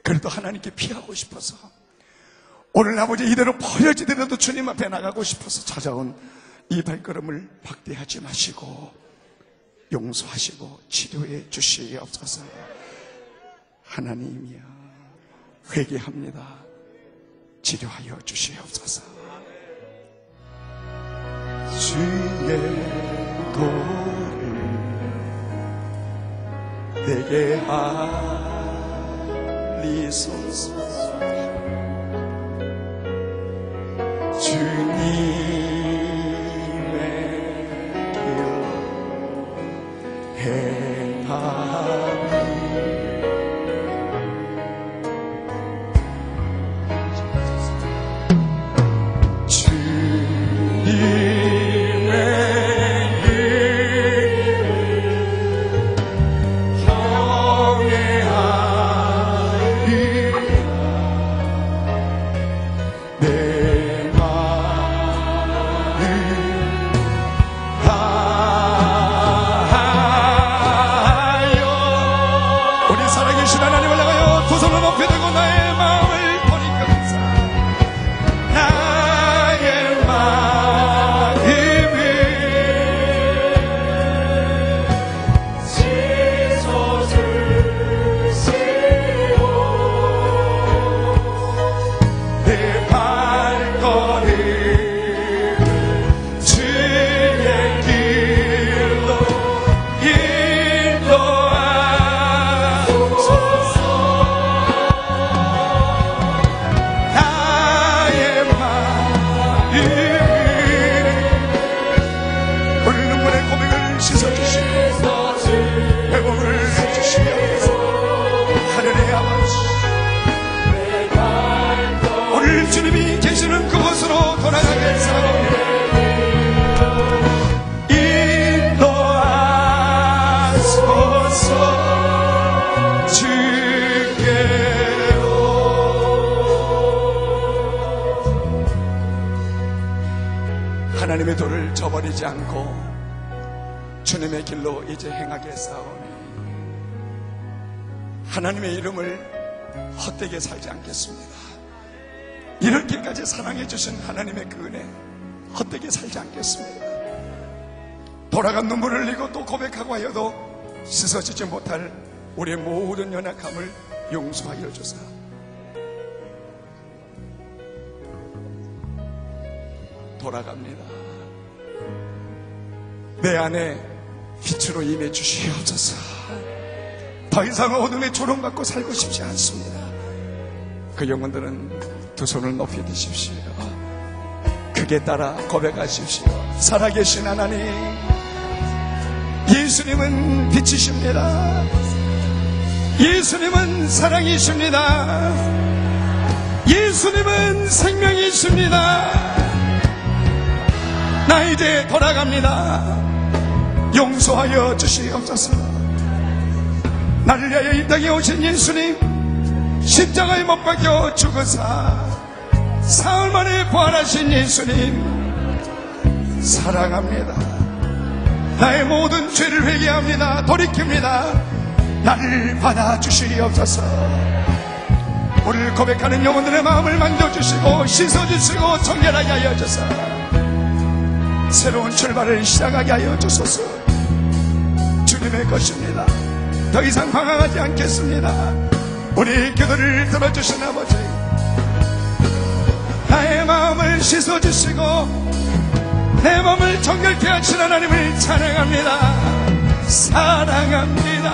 그래도 하나님께 피하고 싶어서 오늘 아버지 이대로 버려지더라도 주님 앞에 나가고 싶어서 찾아온 이 발걸음을 박대하지 마시고 용서하시고 치료해 주시옵소서. 하나님이여 회개합니다. 치료하여 주시옵소서. 주의 도를 내게 하리소서. 주님의 길 행하리. 하나님의 도를 저버리지 않고 주님의 길로 이제 행하겠사오니 하나님의 이름을 헛되게 살지 않겠습니다. 이렇게까지 사랑해 주신 하나님의 그 은혜 헛되게 살지 않겠습니다. 돌아간 눈물을 흘리고 또 고백하고 하여도 씻어지지 못할 우리의 모든 연약함을 용서하여 주사 돌아갑니다. 내 안에 빛으로 임해 주시옵소서. 더 이상 어둠에 조롱받고 살고 싶지 않습니다. 그 영혼들은 두 손을 높이 드십시오. 크게 따라 고백하십시오. 살아계신 하나님, 예수님은 빛이십니다. 예수님은 사랑이십니다. 예수님은 생명이십니다. 나 이제 돌아갑니다. 용서하여 주시옵소서. 나를 위하여 이 땅에 오신 예수님, 십자가에 못 박혀 죽으사 사흘 만에 부활하신 예수님, 사랑합니다. 나의 모든 죄를 회개합니다. 돌이킵니다. 나를 받아주시옵소서. 우리를 고백하는 영혼들의 마음을 만져주시고 씻어주시고 정결하게 하여 주소서. 새로운 출발을 시작하게 하여 주소서. 주님의 것입니다. 더 이상 방황하지 않겠습니다. 우리 기도를 들어주신 아버지, 나의 마음을 씻어주시고 내 마음을 정결케 하신 하나님을 찬양합니다. 사랑합니다.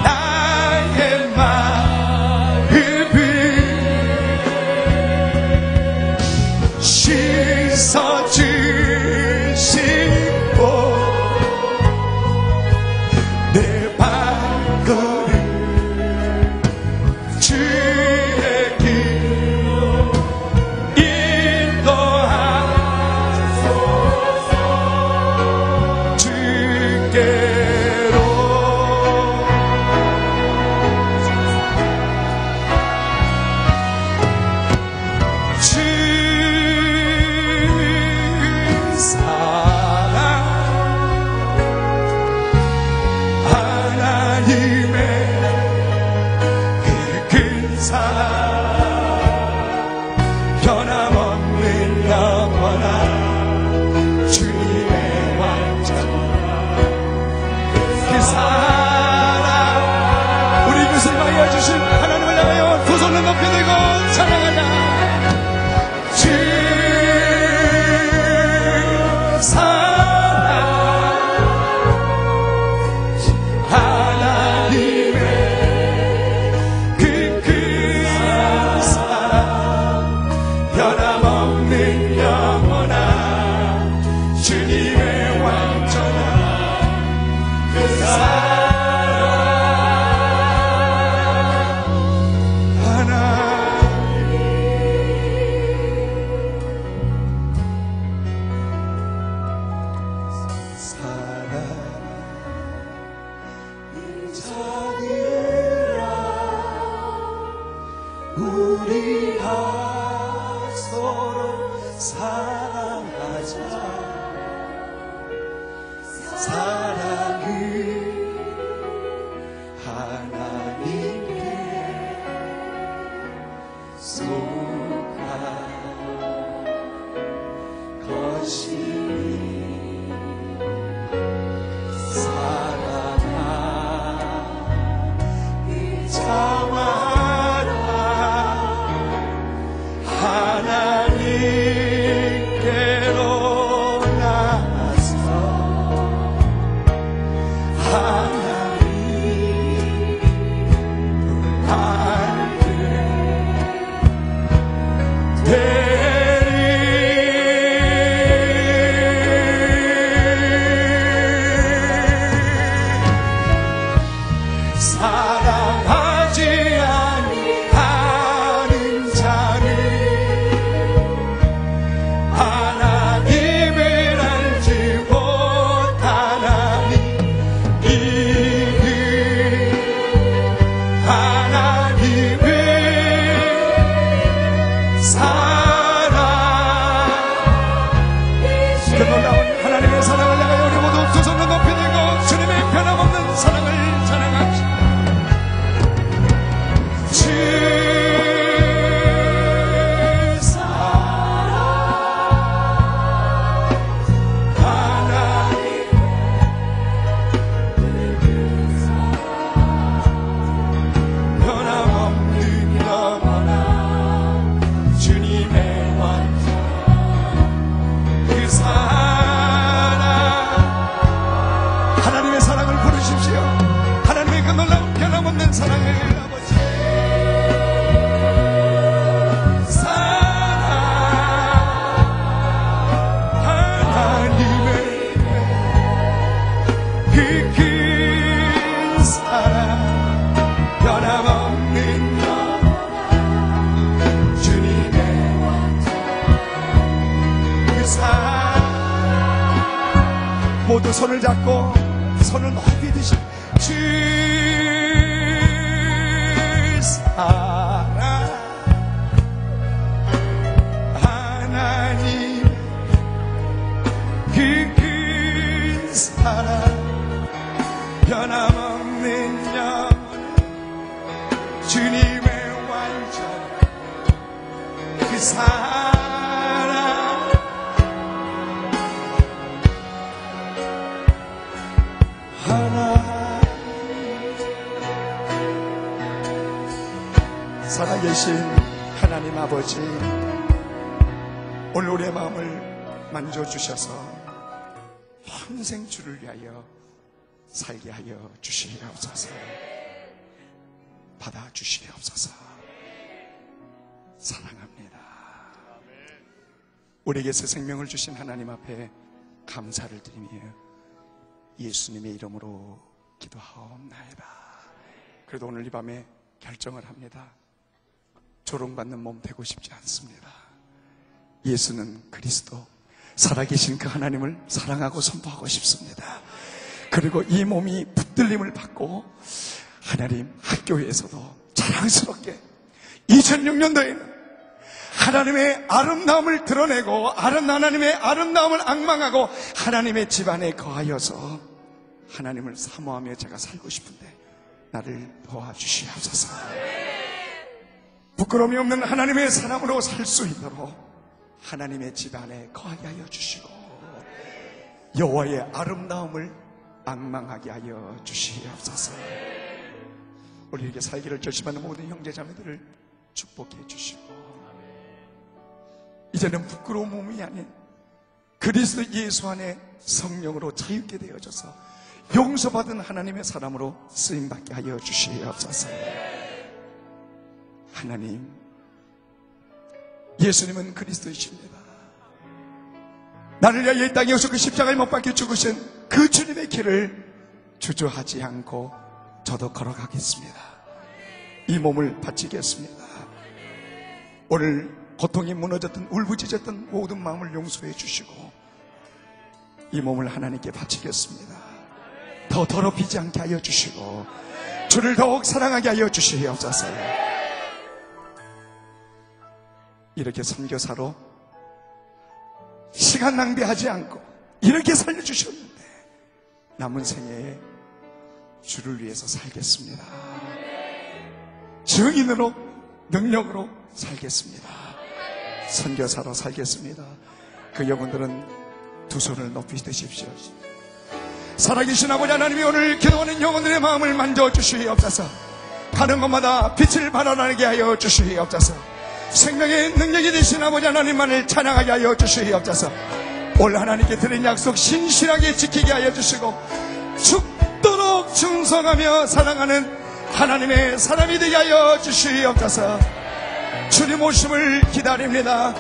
나의 마음을 씻어주시고 내 발걸음 주의 길로 인도하소서. 주께로 주 사랑 하나님의 그 큰 사랑 변함없는 영원한 주님의 완전 그 사랑, 우리 그것을 하여 주신 하나님을 향하여 두 손을 높이 들고 찬양하자. 주 사랑 하나님의 그 큰 사랑 변함없는 영원한 주님의 완전한 그 사랑 하나님. 사랑 인자니라 우리가 서로 사랑하자. 사랑은 하나님께 속한 것이니 사랑아 자와라. 하나님께로 나서 하나님 알게 사랑을 아버지 모두 손을 잡고 손을 높이 드시 주 사랑 하나님 그 사랑 변함없는 영원 주님의 완전 그 사랑 살아계신 하나님 아버지, 오늘 우리의 마음을 만져주셔서 평생 주를 위하여 살게 하여 주시옵소서. 받아주시옵소서. 사랑합니다. 우리에게서 생명을 주신 하나님 앞에 감사를 드리며 예수님의 이름으로 기도하옵나이다. 그래도 오늘 이 밤에 결정을 합니다. 조롱받는 몸 되고 싶지 않습니다. 예수는 그리스도, 살아계신 그 하나님을 사랑하고 선포하고 싶습니다. 그리고 이 몸이 붙들림을 받고 하나님 학교에서도 자랑스럽게 2006년도에는 하나님의 아름다움을 드러내고 하나님의 아름다움을 앙망하고 하나님의 집안에 거하여서 하나님을 사모하며 제가 살고 싶은데 나를 도와주시옵소서. 부끄러움이 없는 하나님의 사람으로 살 수 있도록 하나님의 집안에 거하게 하여 주시고 여호와의 아름다움을 앙망하게 하여 주시옵소서. 우리에게 살기를 결심하는 모든 형제자매들을 축복해 주시고 이제는 부끄러운 몸이 아닌 그리스도 예수 안에 성령으로 자유케 되어져서 용서받은 하나님의 사람으로 쓰임받게 하여 주시옵소서. 하나님, 예수님은 그리스도이십니다. 나를 위하여 이 땅에 오셔 그 십자가에 못 박혀 죽으신 그 주님의 길을 주저하지 않고 저도 걸어가겠습니다. 이 몸을 바치겠습니다. 오늘 고통이 무너졌던 울부짖었던 모든 마음을 용서해 주시고 이 몸을 하나님께 바치겠습니다. 더 더럽히지 않게 하여 주시고 주를 더욱 사랑하게 하여 주시옵소서. 이렇게 선교사로 시간 낭비하지 않고 이렇게 살려주셨는데 남은 생애에 주를 위해서 살겠습니다. 증인으로 능력으로 살겠습니다. 선교사로 살겠습니다. 그 영혼들은 두 손을 높이 드십시오. 살아계신 아버지 하나님이 오늘 기도하는 영혼들의 마음을 만져주시옵소서. 가는 곳마다 빛을 발하게 하여 주시옵소서. 생명의 능력이 되신 아버지 하나님만을 찬양하게 하여 주시옵소서. 오늘 하나님께 드린 약속 신실하게 지키게 하여 주시고 죽도록 충성하며 사랑하는 하나님의 사람이 되게 하여 주시옵소서. 주님 오심을 기다립니다.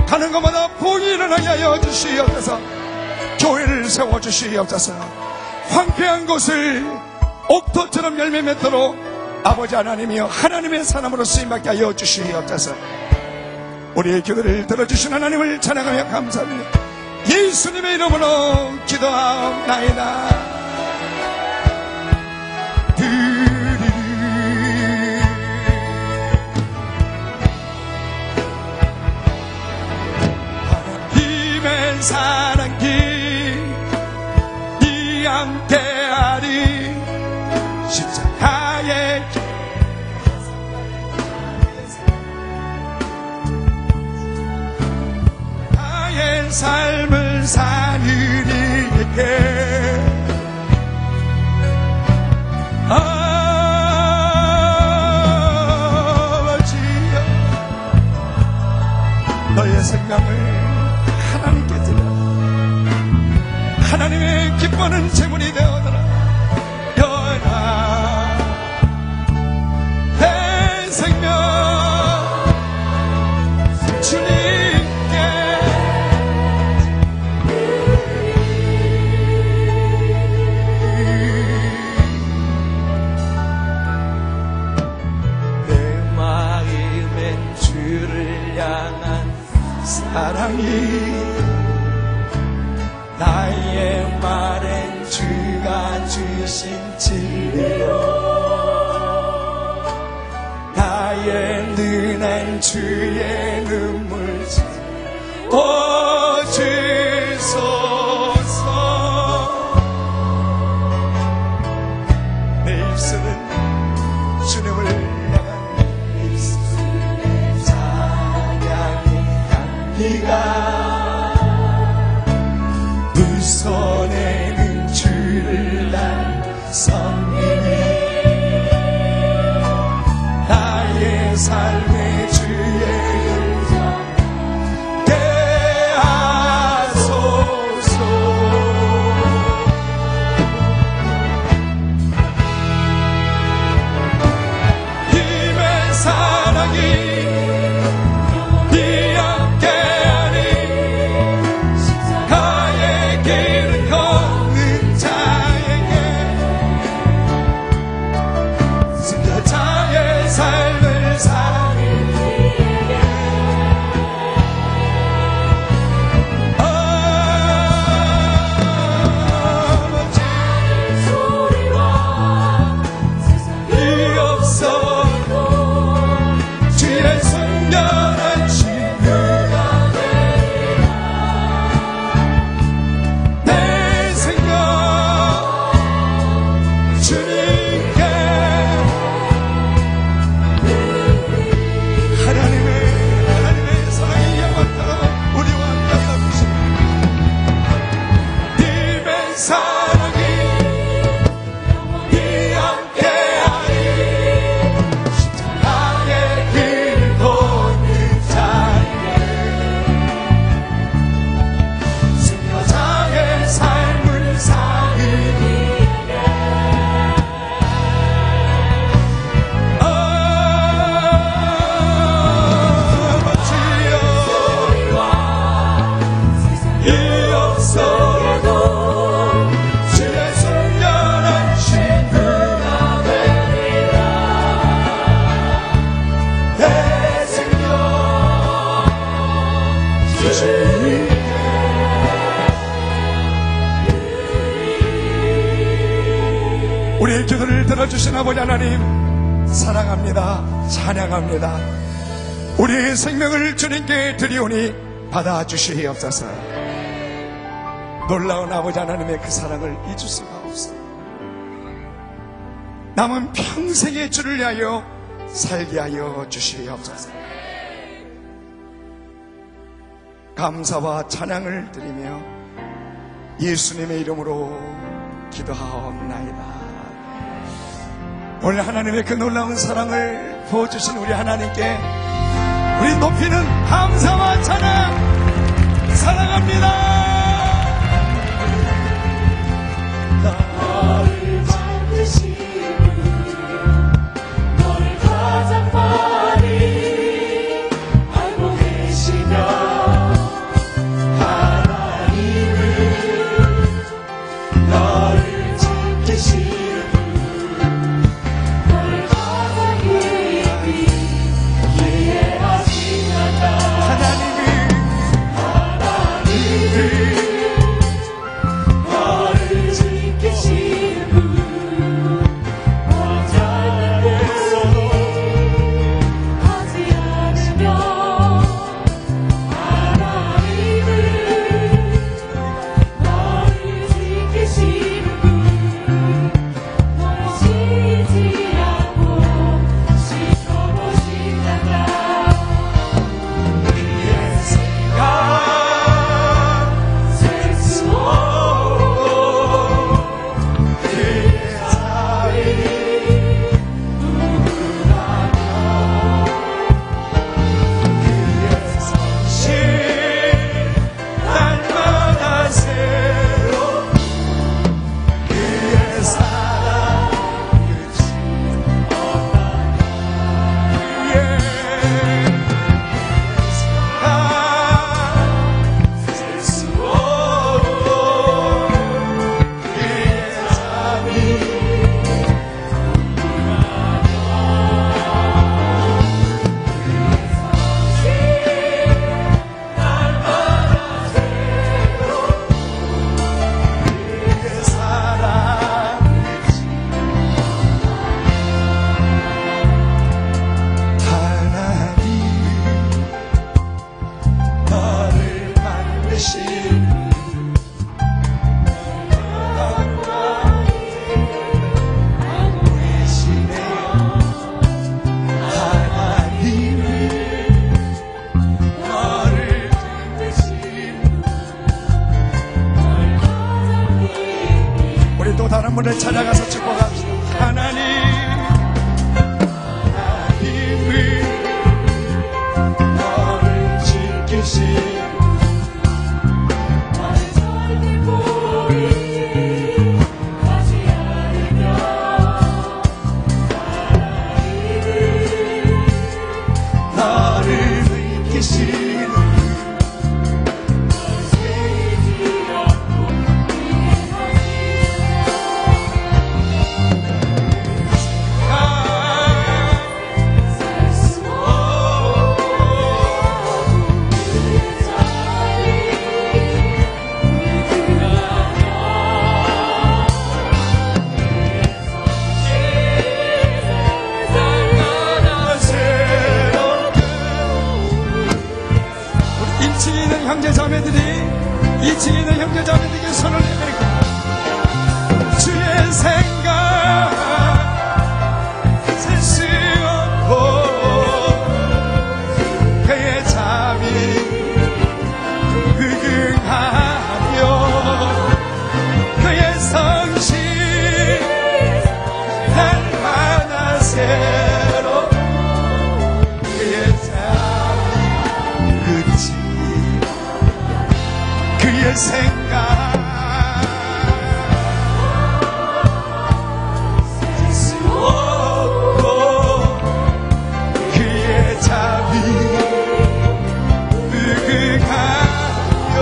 가는 곳마다 복이 일어나게 하여 주시옵소서. 교회를 세워주시옵소서. 황폐한 곳을 옥토처럼 열매 맺도록 아버지 하나님이여 하나님의 사람으로 쓰임받게 하여 주시옵소서. 우리의 기도를 들어주신 하나님을 찬양하며 감사합니다. 예수님의 이름으로 기도하옵나이다. 하나님의 사랑이 이 함께하리. 십자가의 나의 삶을 사느리에게 사랑이 나의 말엔 주가 주신 진리요 나의 눈엔 주의 눈물 주소서 내 입술은 주님을 향한 입술의 찬양이 향기가 두 손에는 주를 난 성님이 나의 삶의 주의 은혜 하소서 힘의 사랑이 네 함께하니 가의 길을 걷는 자에게 승자자의 삶을 사는 이에게 아버지의 소리와 세상이 없어도 주의 선별한 친구가 되리라 내 생각 주님께 하나님의 사랑이 영원토록 우리와 함께 하시니 님의 사랑이 네 함께하니 십자가의 길을 걷는 자에게 승려자의 삶을 사는 이에게 아버지여 이 없어도 주의 순결한 친구가 되리라 내 생명 주님께 우리의 기도를 들어주신 아버지 하나님 사랑합니다 찬양합니다 우리의 생명을 주님께 드리오니 받아주시옵소서 놀라운 아버지 하나님의 그 사랑을 잊을 수가 없어요 남은 평생의 주를 위하여 살게 하여 주시옵소서 감사와 찬양을 드리며 예수님의 이름으로 기도하옵나이다 오늘 하나님의 그 놀라운 사랑을 부어주신 우리 하나님께 우리 높이는 감사와 찬양 사랑합니다 너를 찾으시는 너를 가장 많이 알고 계시며 하나님은 너를 찾으시는 너를 가장 깊이 이해하시나다 하나님은 너를 지키시는 오늘 찾아가서 축복합시다. 하나님을 너를 지키시 이층에 있는 형제자매들에게 손을 내밀고 주의 생각 셀 수 없고 그의 잠이 흑응하며 그의 성실 날마다 새로 그의 잠이 끝이 그의 생각 셀 수 없고 그의 잠이 흑응하며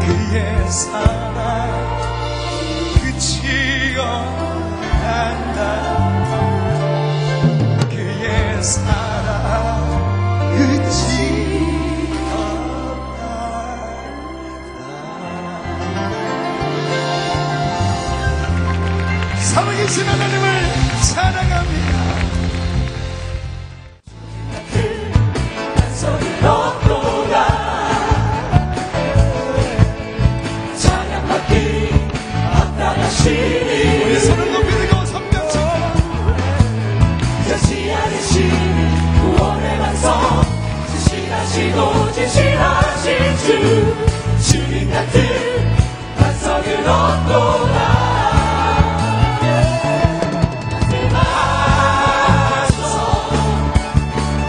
그의 사랑 끝이 없단다. 그의 사랑 끝이 없단다. 살아계신 하나님을 찬양합니다. 우리 손을 높이 들고 섬겨주세요. 여지 않으신 구원의 완성 진실하시고 진실하신 주 주님 같은 반석을 얻고라.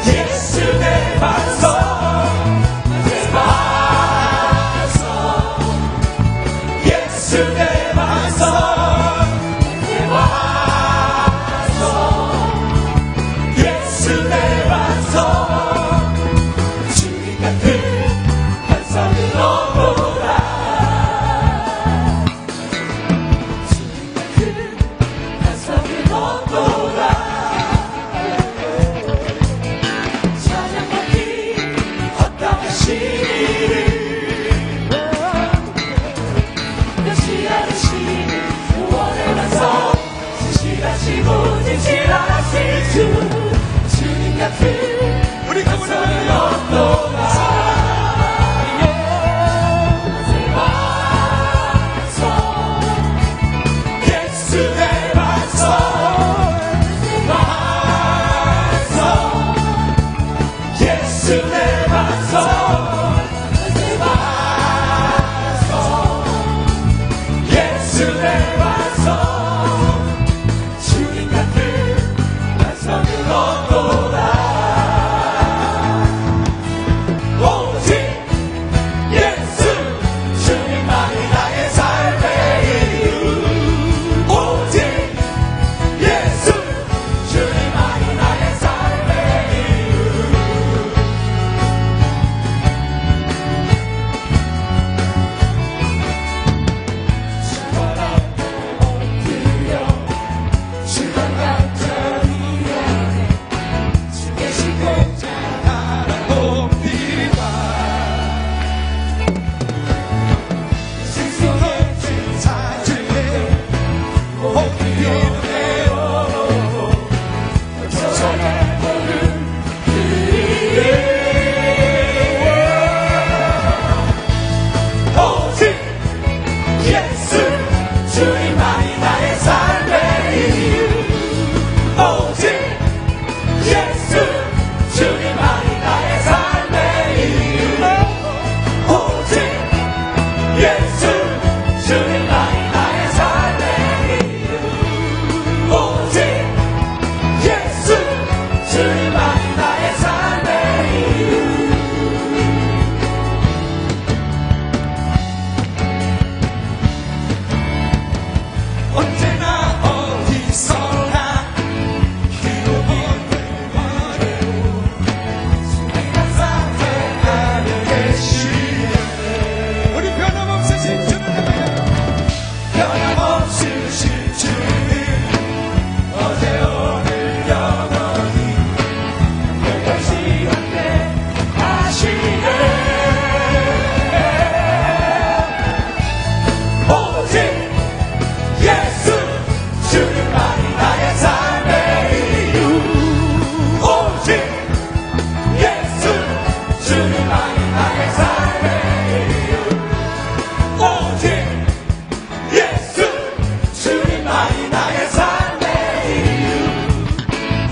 예수 내 반석 내 반석 예수 내 반석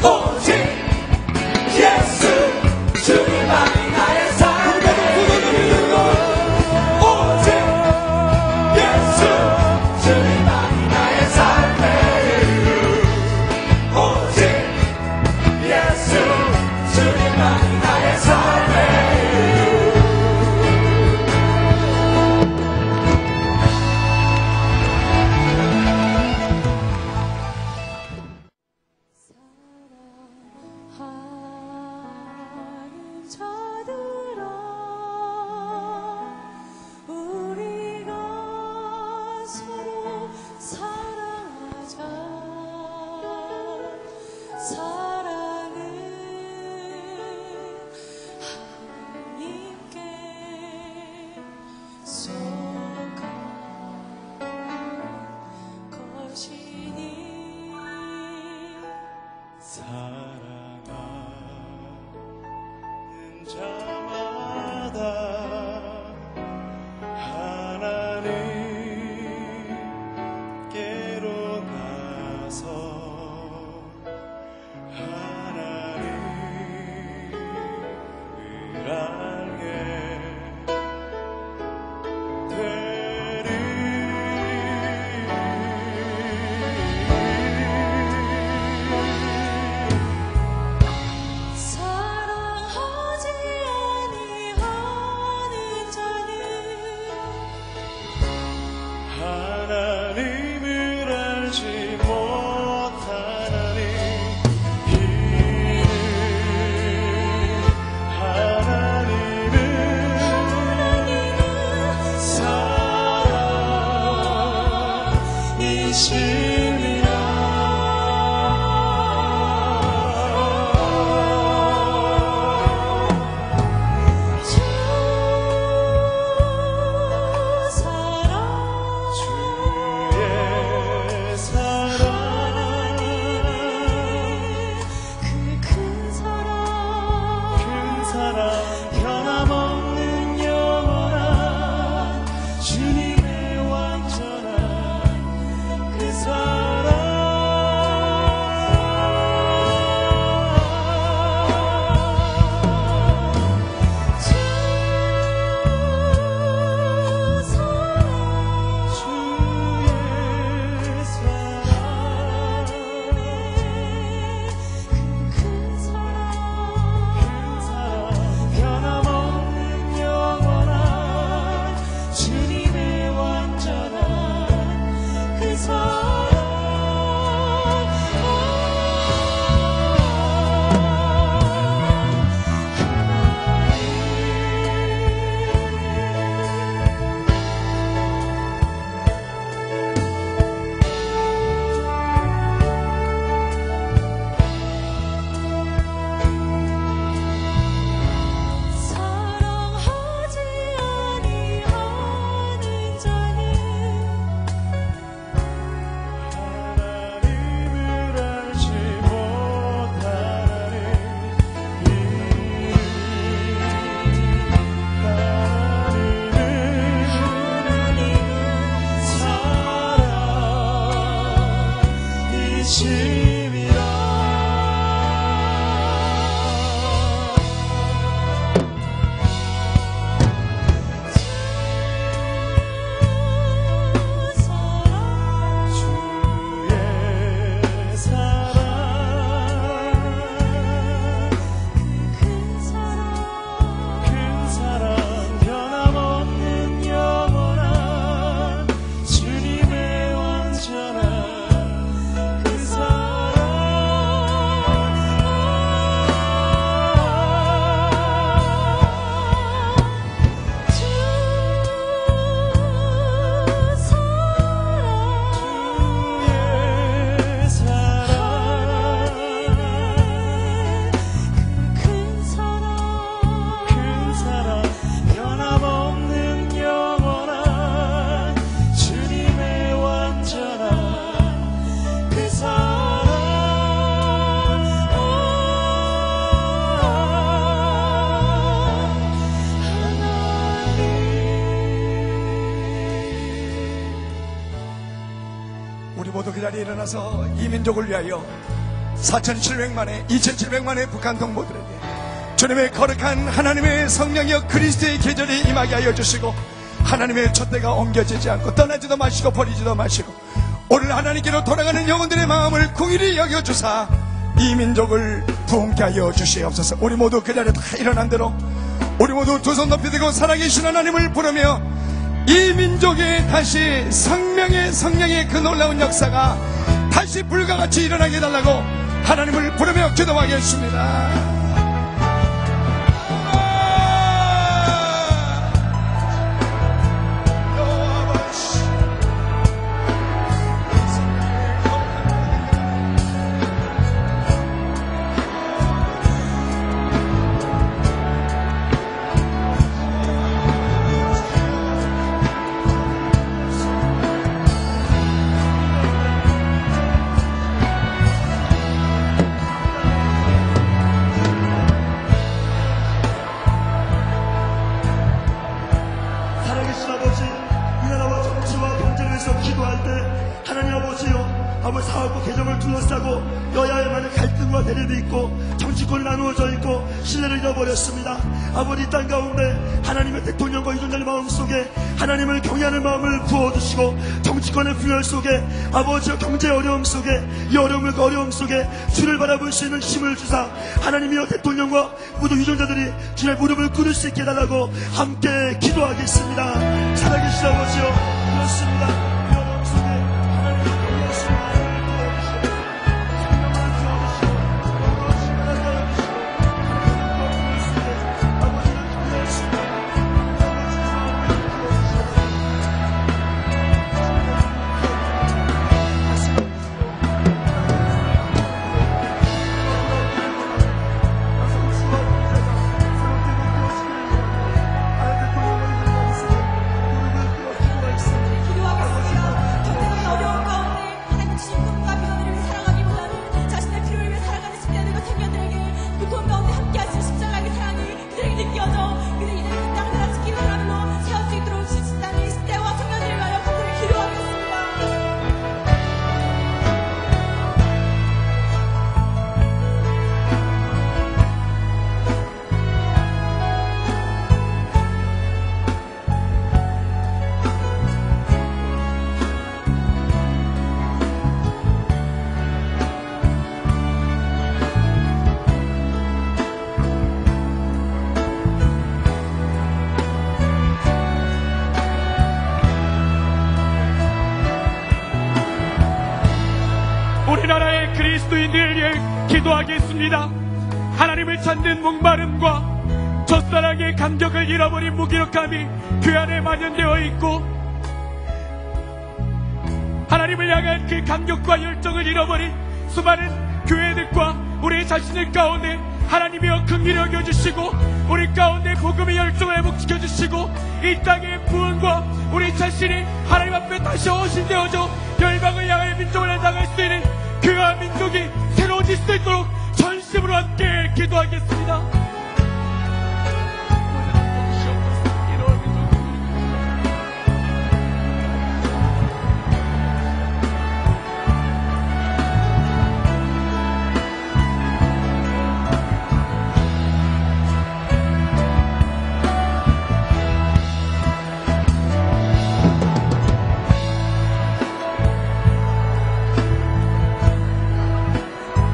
오직 예수 주님만이 나의 삶의 이유 오직 예수 주님만이 나의 삶의 이유 오직 예수 주님만이 나의 삶의 사랑하는 자들아 우리가 서로 사랑하자 사랑은 하나님께 속한 것이니 사랑하는 자마다 하나님께로 가서 하나님을 알게 사랑하지 아니하는 자는 하나님을 알지 못하나니 이는 하나님은 사랑이심이라 주 사랑 주의 사랑 그 큰 사랑 변함없는 영원한 주님의 완전한 그 사랑 주 사랑 주의 사랑 큰 사랑 변함없는 영원한 주님의 완전한 그 사랑하지 아니하는 자는 하나님을 알지 못하나니 하나님은 사랑이심이라 사랑 주의 사랑 큰 사랑 큰 사랑 변함없는 영원한 주님의 완전한 그 우리 모두 그 자리에 일어나서 이 민족을 위하여 4,700만의 2,700만의 북한 동포들에게 주님의 거룩한 하나님의 성령이여 그리스도의 계절이 임하게 하여 주시고 하나님의 촛대가 옮겨지지 않고 떠나지도 마시고 버리지도 마시고 오늘 하나님께로 돌아가는 영혼들의 마음을 궁일이 여겨주사 이 민족을 부흥케 하여 주시옵소서. 우리 모두 그 자리에 다 일어난 대로 우리 모두 두 손 높이 들고 살아계신 하나님을 부르며 이 민족에 다시 성령의 그 놀라운 역사가 다시 불과같이 일어나게 해달라고 하나님을 부르며 기도하겠습니다. 살아계신 아버지, 이 나라와 정치와 경제를 위해서 기도할 때 하나님 아버지요, 아버지 사업부 개정을 둘러싸고 여야의 많은 갈등과 대립이 있고 정치권이 나누어져 있고 신뢰를 잃어버렸습니다. 아버지 이 땅 가운데 하나님의 대통령과 유전자의 마음속에 하나님을 경외하는 마음을 부어주시고 정치권의 분열 속에 아버지의 경제 어려움 속에 이 어려움 속에 주를 바라볼 수 있는 힘을 주사 하나님이여 대통령과 모든 유전자들이 주의 무릎을 꿇을 수 있게 해달라고 함께 기도하겠습니다. 살아계신 아버지요, 그렇습니다. 이 어려움 속에 하나님을 경외하시는 마음을 부어주시고 생명을 부어주시고 영원히 시간을 하여주시고 하나님의 어려움 속에 아버지를 경외할 수 있는 아버지의 마음을 부어주시고 기도하겠습니다. 경제적인 어려움 가운데 하나님 주신 꿈과 비전을 위해 살아가기보다는 자신의 필요를 위해 살아가는 시대들과 청년들에게 고통 가운데 함께하신 십자가의 사랑이 그들에게 느껴져 그들이 이제는 이 땅을 다 지키는 사람으로 세울 수 있도록 주신 땅의 시대와 청년들을 위하여 간절히 기도하겠습니다. 우리나라의 그리스도인들을 위해 기도하겠습니다. 하나님을 찾는 목마름과 첫사랑의 감격을 잃어버린 무기력함이 그 안에 만연되어 있고 하나님을 향한 그 감격과 열정을 잃어버린 수많은 교회들과 우리 자신의 가운데 하나님이여 긍휼히 여겨주시고 우리 가운데 복음의 열정을 회복시켜주시고 이 땅의 부흥과 우리 자신이 하나님 앞에 다시 어신되어져 열방을 향하여 민족을 나아갈 수 있는 그러한 민족이 새로워질 수 있도록 전심으로 함께 기도하겠습니다.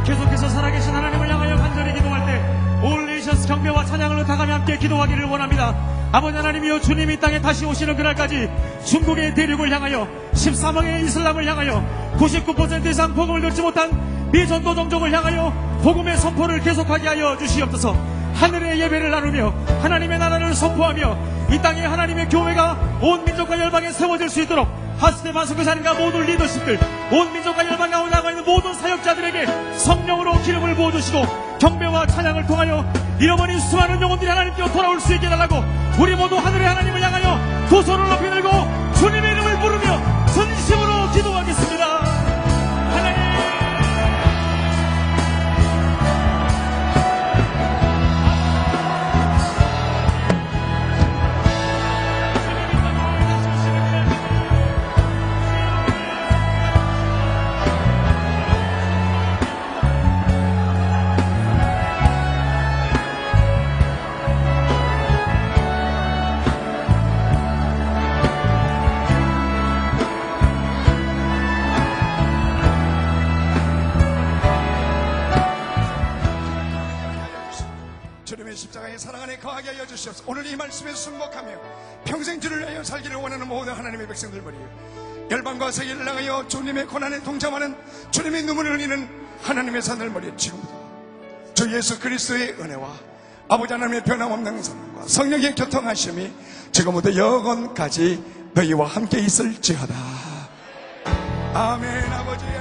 계속해서 살아계신 하나님을 향하여 간절히 기도할 때 올 네이션스 경배와 찬양을 의탁하며 함께 기도하기를 원합니다. 아버지 하나님이여, 주님이 이 땅에 다시 오시는 그날까지 중국의 대륙을 향하여 13억의 이슬람을 향하여 99% 이상 복음을 듣지 못한 미전도 종족을 향하여 복음의 선포를 계속하게 하여 주시옵소서. 하늘의 예배를 나누며 하나님의 나라를 선포하며 이 땅에 하나님의 교회가 온 민족과 열방에 세워질 수 있도록 하스데반 선교사님과 모든 리더십들, 온 민족과 열방 가운데 남아 있는 모든 사역자들에게 성령으로 기름을 부어주시고 경배와 찬양을 통하여 잃어버린 수많은 영혼들이 하나님께로 돌아올 수 있게 해달라고 우리 모두 하늘의 하나님을 향하여 두 손을 높이 들고 주님의 이름을 부르며 전심으로 기도하겠습니다. 하나님, 주님의 십자가의 사랑 안에 거하게 하여 주시옵소서. 오늘 이 말씀에 순복하며 평생 주를 위하여 살기를 원하는 모든 하나님의 백성들 머리에 열방과 세계를 향하여 주님의 고난에 동참하는 주님의 눈물을 흘리는 하나님의 산들 머리에 지금부터 주 예수 그리스도의 은혜와 아버지 하나님의 변함없는 사랑과 성령의 교통하심이 지금부터 영원까지 너희와 함께 있을지어다. 아멘. 아버지